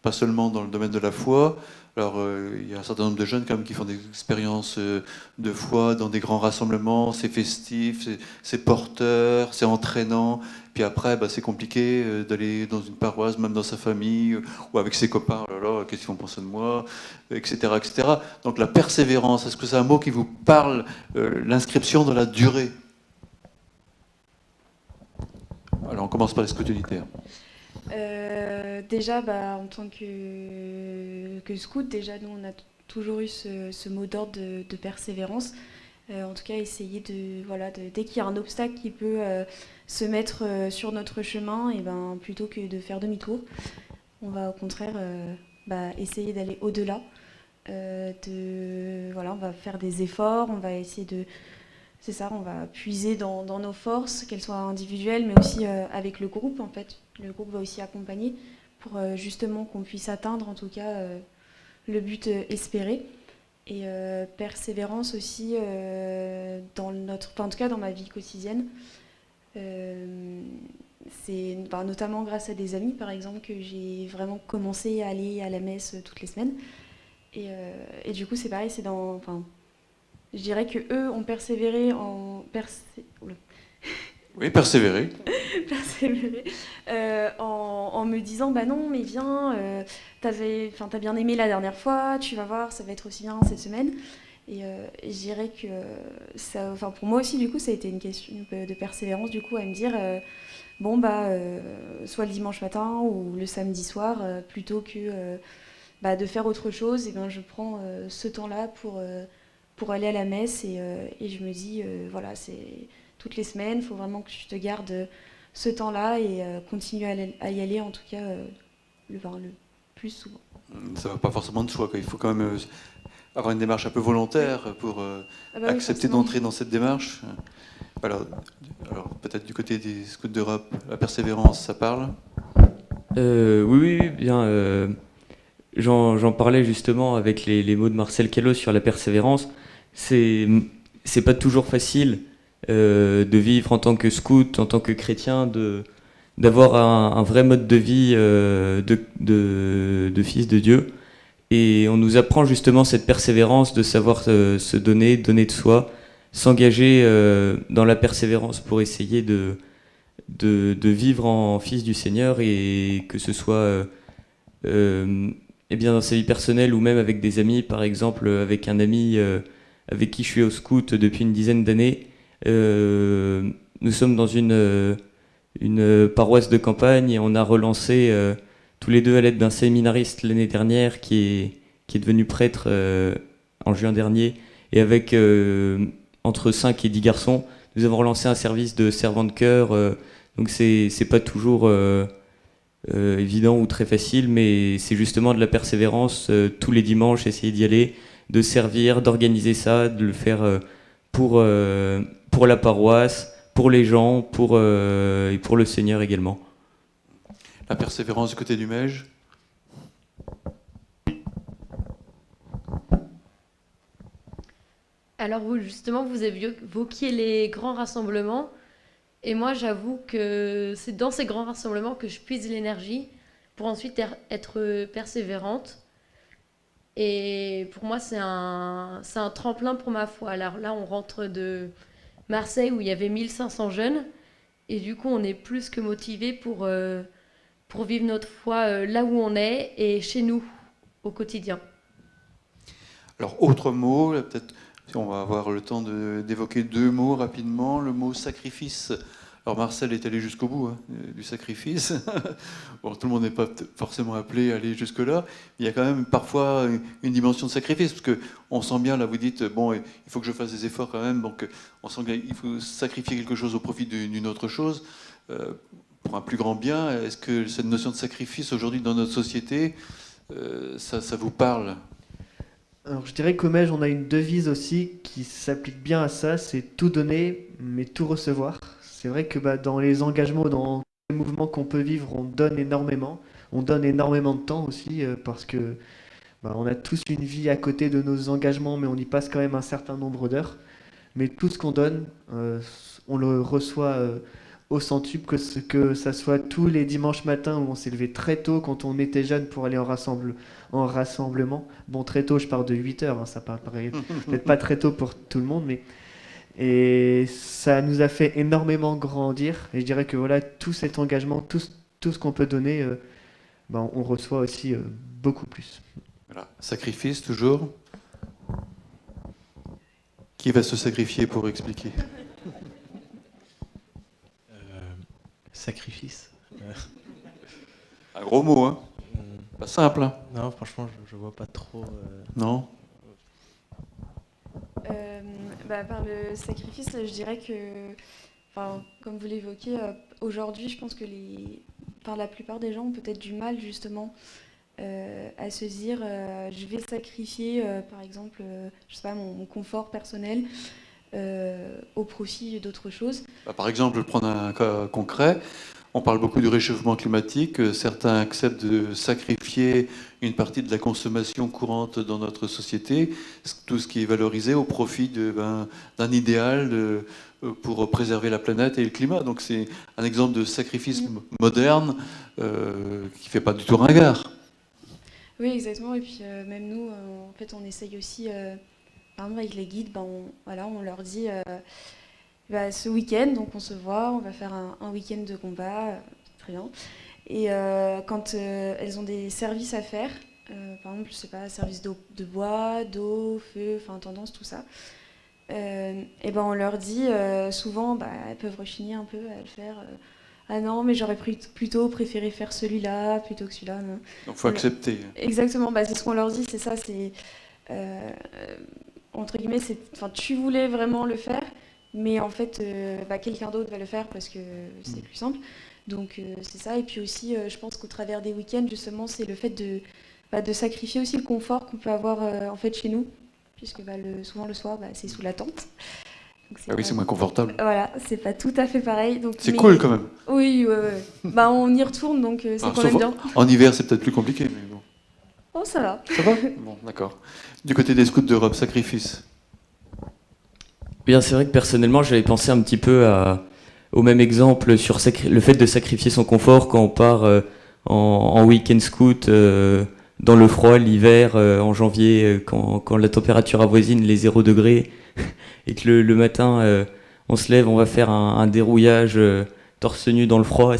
pas seulement dans le domaine de la foi. Alors, il y a un certain nombre de jeunes quand même qui font des expériences de foi dans des grands rassemblements, c'est festif, c'est porteur, c'est entraînant. Puis après, c'est compliqué d'aller dans une paroisse, même dans sa famille, ou avec ses copains. Oh là là, qu'est-ce qu'ils vont penser de moi, etc., etc. Donc la persévérance, est-ce que c'est un mot qui vous parle, l'inscription dans la durée? Alors on commence par les scouts unitaires. Déjà, en tant que scout, déjà nous on a toujours eu ce mot d'ordre de persévérance. En tout cas, essayer dès qu'il y a un obstacle qui peut se mettre sur notre chemin, et plutôt que de faire demi-tour, on va au contraire essayer d'aller au-delà. On va faire des efforts, on va essayer de c'est ça, on va puiser dans nos forces, qu'elles soient individuelles, mais aussi avec le groupe, en fait. Le groupe va aussi accompagner pour justement qu'on puisse atteindre, en tout cas, le but espéré. Et persévérance aussi en tout cas dans ma vie quotidienne. C'est notamment grâce à des amis, par exemple, que j'ai vraiment commencé à aller à la messe toutes les semaines. Et du coup, c'est pareil, je dirais que eux ont persévéré Oui, persévérer. persévérer en me disant bah non mais viens, t'as bien aimé la dernière fois, tu vas voir, ça va être aussi bien cette semaine. Et je dirais que ça, pour moi aussi du coup ça a été une question de persévérance du coup à me dire soit le dimanche matin ou le samedi soir plutôt que de faire autre chose, et bien je prends ce temps-là pour aller à la messe et je me dis voilà, c'est toutes les semaines, il faut vraiment que je te garde ce temps-là et continue à y aller en tout cas le plus souvent. Ça va pas forcément de choix, quoi. Il faut quand même avoir une démarche un peu volontaire pour accepter d'entrer dans cette démarche. Alors peut-être du côté des scouts d'Europe, la persévérance, ça parle? Oui, bien. J'en parlais justement avec les mots de Marcel Callot sur la persévérance. C'est pas toujours facile de vivre en tant que scout, en tant que chrétien, d'avoir un vrai mode de vie de fils de Dieu. Et on nous apprend justement cette persévérance, de savoir se donner de soi, s'engager dans la persévérance pour essayer de vivre en fils du Seigneur, et que ce soit dans sa vie personnelle ou même avec des amis. Par exemple, avec un ami avec qui je suis au scout depuis une dizaine d'années. Nous sommes dans une paroisse de campagne et on a relancé tous les deux à l'aide d'un séminariste l'année dernière qui est devenu prêtre en juin dernier, et avec entre 5 et 10 garçons, nous avons relancé un service de servant de chœur. Donc c'est pas toujours évident ou très facile, mais c'est justement de la persévérance tous les dimanches, essayer d'y aller, de servir, d'organiser ça, de le faire pour la paroisse, pour les gens, et pour le Seigneur également. La persévérance du côté du Mège? Alors justement, vous évoquiez les grands rassemblements, et moi j'avoue que c'est dans ces grands rassemblements que je puise l'énergie pour ensuite être persévérante. Et pour moi, c'est un tremplin pour ma foi. Alors là, on rentre de Marseille où il y avait 1500 jeunes, et du coup, on est plus que motivés pour vivre notre foi là où on est et chez nous, au quotidien. Alors, autre mot, là, peut-être, on va avoir le temps d'évoquer 2 mots rapidement. Le mot sacrifice. Alors Marcel est allé jusqu'au bout du sacrifice. Bon, tout le monde n'est pas forcément appelé à aller jusque-là. Il y a quand même parfois une dimension de sacrifice, parce qu'on sent bien, là vous dites, bon, il faut que je fasse des efforts quand même, donc on sent qu'il faut sacrifier quelque chose au profit d'une autre chose, pour un plus grand bien. Est-ce que cette notion de sacrifice aujourd'hui dans notre société, ça vous parle? Alors je dirais qu'au Mège, on a une devise aussi qui s'applique bien à ça, c'est tout donner, mais tout recevoir. C'est vrai que dans les engagements, dans les mouvements qu'on peut vivre, on donne énormément. On donne énormément de temps aussi, parce que on a tous une vie à côté de nos engagements, mais on y passe quand même un certain nombre d'heures. Mais tout ce qu'on donne, on le reçoit au centuple, que ça soit tous les dimanches matins où on s'est levé très tôt quand on était jeune pour aller en rassemblement. Bon, très tôt, je parle de 8 heures, ça paraît peut-être pas très tôt pour tout le monde, mais... Et ça nous a fait énormément grandir. Et je dirais que voilà, tout cet engagement, tout ce qu'on peut donner, on reçoit aussi beaucoup plus. Voilà. Sacrifice, toujours. Qui va se sacrifier pour expliquer? Sacrifice. Un gros mot, hein? Pas simple, hein? Non, franchement, je vois pas trop... Non? Par le sacrifice, je dirais que, comme vous l'évoquez, aujourd'hui, je pense que la plupart des gens ont peut-être du mal justement à se dire je vais sacrifier, par exemple, je sais pas, mon confort personnel au profit d'autres choses. Par exemple, je vais prendre un cas concret. On parle beaucoup du réchauffement climatique. Certains acceptent de sacrifier une partie de la consommation courante dans notre société, tout ce qui est valorisé au profit d'un idéal pour préserver la planète et le climat. Donc c'est un exemple de sacrifice moderne qui ne fait pas du tout ringard. Oui, exactement. Et puis même nous, en fait, on essaye aussi, par exemple avec les guides, on leur dit... ce week-end, donc on se voit, on va faire un week-end de combat, très bien. Et quand elles ont des services à faire, par exemple, je sais pas, service de bois, d'eau, feu, enfin tendance, tout ça, et on leur dit souvent, elles peuvent rechigner un peu à le faire. Ah non, mais j'aurais plutôt préféré faire celui-là plutôt que celui-là. Non. Donc il faut accepter. Exactement, c'est ce qu'on leur dit, c'est ça, c'est entre guillemets, tu voulais vraiment le faire. Mais en fait, quelqu'un d'autre va le faire parce que c'est plus simple. Donc c'est ça. Et puis aussi, je pense qu'au travers des week-ends, justement, c'est le fait de sacrifier aussi le confort qu'on peut avoir en fait chez nous, puisque souvent le soir, c'est sous la tente. Donc, c'est moins confortable. Voilà, c'est pas tout à fait pareil. C'est cool quand même. Oui, ouais. On y retourne, donc c'est quand même bien. En hiver, c'est peut-être plus compliqué, mais bon. Oh, ça va. Ça va. Bon, d'accord. Du côté des scouts d'Europe, sacrifice. Bien, c'est vrai que personnellement, j'avais pensé un petit peu au même exemple sur le fait de sacrifier son confort quand on part en week-end scout dans le froid l'hiver, en janvier, quand la température avoisine les 0 degrés et que le matin, on se lève, on va faire un dérouillage torse nu dans le froid.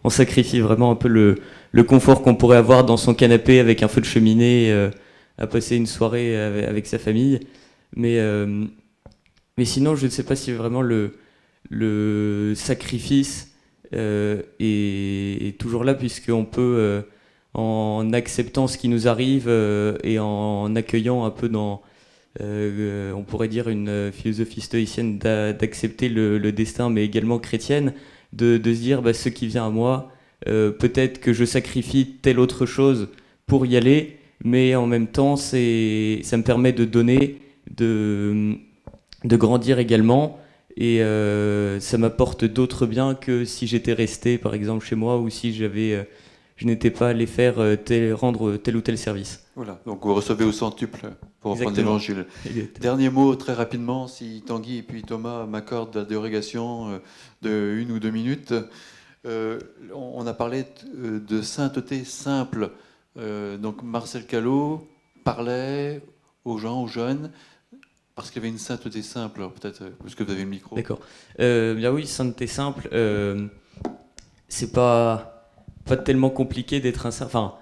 On sacrifie vraiment un peu le confort qu'on pourrait avoir dans son canapé avec un feu de cheminée à passer une soirée avec sa famille. Mais sinon, je ne sais pas si vraiment le sacrifice est toujours là, puisqu'on peut, en acceptant ce qui nous arrive et en accueillant un peu on pourrait dire une philosophie stoïcienne d'accepter le destin, mais également chrétienne, de se dire ce qui vient à moi, peut-être que je sacrifie telle autre chose pour y aller, mais en même temps, ça me permet de donner, de grandir également, et ça m'apporte d'autres biens que si j'étais resté par exemple chez moi, ou si je n'étais pas allé rendre tel ou tel service. Voilà, donc vous recevez au centuple pour reprendre l'évangile. Dernier mot très rapidement, si Tanguy et puis Thomas m'accordent la dérogation de 1 ou 2 minutes. On a parlé de sainteté simple. Donc Marcel Callot parlait aux gens, aux jeunes, parce qu'il y avait une sainteté simple, peut-être, puisque vous avez le micro. D'accord. Bien oui, sainteté simple, c'est pas tellement compliqué d'être un saint. Enfin,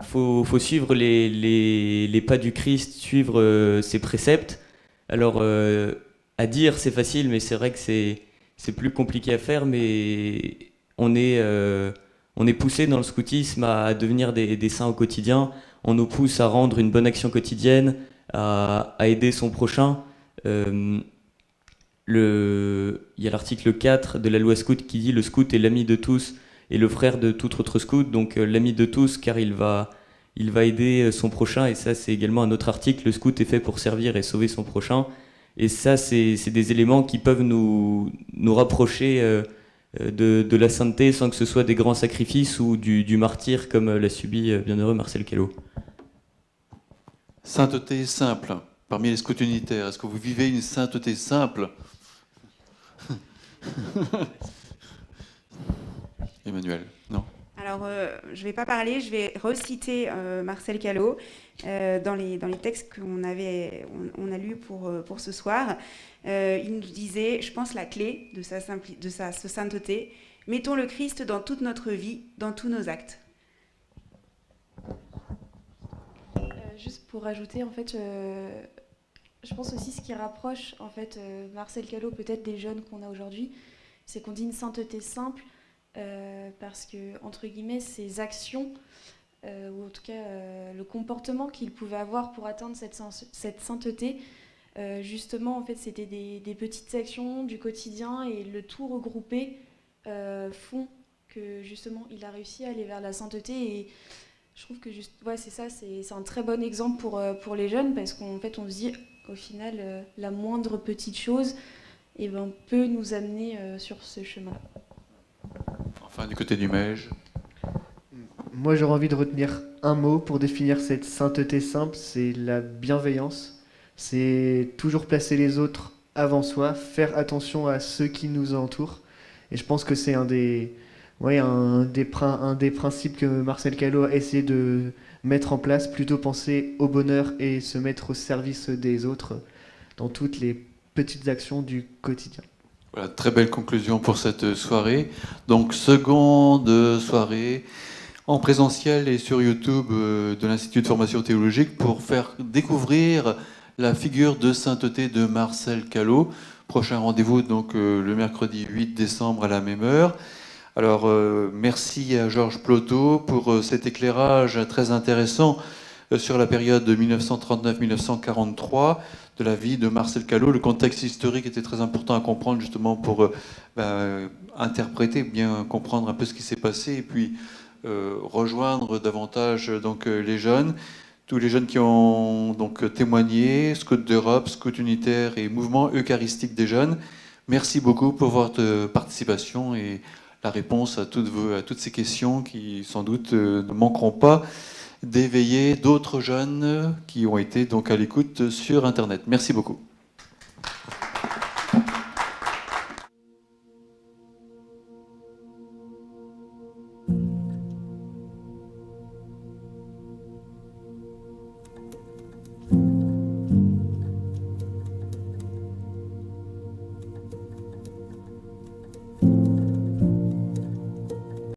faut suivre les pas du Christ, suivre ses préceptes. Alors, à dire, c'est facile, mais c'est vrai que c'est plus compliqué à faire, mais on est poussé dans le scoutisme à devenir des saints au quotidien. On nous pousse à rendre une bonne action quotidienne, à aider son prochain. Il y a l'article 4 de la loi scout qui dit « Le scout est l'ami de tous et le frère de tout autre scout ». Donc l'ami de tous, car il va aider son prochain, et ça c'est également un autre article. Le scout est fait pour servir et sauver son prochain. Et ça, c'est des éléments qui peuvent nous rapprocher de la sainteté, sans que ce soit des grands sacrifices ou du martyre comme l'a subi bienheureux Marcel Callot. Sainteté simple, parmi les scouts unitaires, est-ce que vous vivez une sainteté simple? Emmanuel, non? Alors, je ne vais pas parler, je vais reciter Marcel Callot dans les textes qu'on a lus pour ce soir. Il nous disait, je pense, la clé de sa sainteté: mettons le Christ dans toute notre vie, dans tous nos actes. Juste pour rajouter, en fait, je pense aussi ce qui rapproche en fait Marcel Callot peut-être des jeunes qu'on a aujourd'hui, c'est qu'on dit une sainteté simple. Parce que, entre guillemets, ses actions, ou en tout cas le comportement qu'il pouvait avoir pour atteindre cette sainteté, justement, en fait, c'était des petites actions du quotidien, et le tout regroupé font que, justement, il a réussi à aller vers la sainteté. Et Je trouve que c'est ça, c'est un très bon exemple pour les jeunes parce qu'en fait on se dit au final la moindre petite chose peut nous amener sur ce chemin. Enfin, du côté du MEJ. Moi, j'aurais envie de retenir un mot pour définir cette sainteté simple, c'est la bienveillance. C'est toujours placer les autres avant soi, faire attention à ceux qui nous entourent. Et je pense que c'est un des principes que Marcel Callot a essayé de mettre en place, plutôt penser au bonheur et se mettre au service des autres dans toutes les petites actions du quotidien. Voilà, très belle conclusion pour cette soirée. Donc, seconde soirée en présentiel et sur YouTube de l'Institut de formation théologique pour faire découvrir la figure de sainteté de Marcel Callot. Prochain rendez-vous donc le mercredi 8 décembre à la même heure. Alors, merci à Georges Plotot pour cet éclairage très intéressant sur la période de 1939-1943 de la vie de Marcel Callot. Le contexte historique était très important à comprendre justement pour interpréter, bien comprendre un peu ce qui s'est passé et puis rejoindre davantage donc, les jeunes. Tous les jeunes qui ont donc témoigné, Scouts d'Europe, Scouts unitaires et mouvement eucharistique des jeunes. Merci beaucoup pour votre participation et la réponse à toutes ces questions qui sans doute ne manqueront pas d'éveiller d'autres jeunes qui ont été donc à l'écoute sur Internet. Merci beaucoup.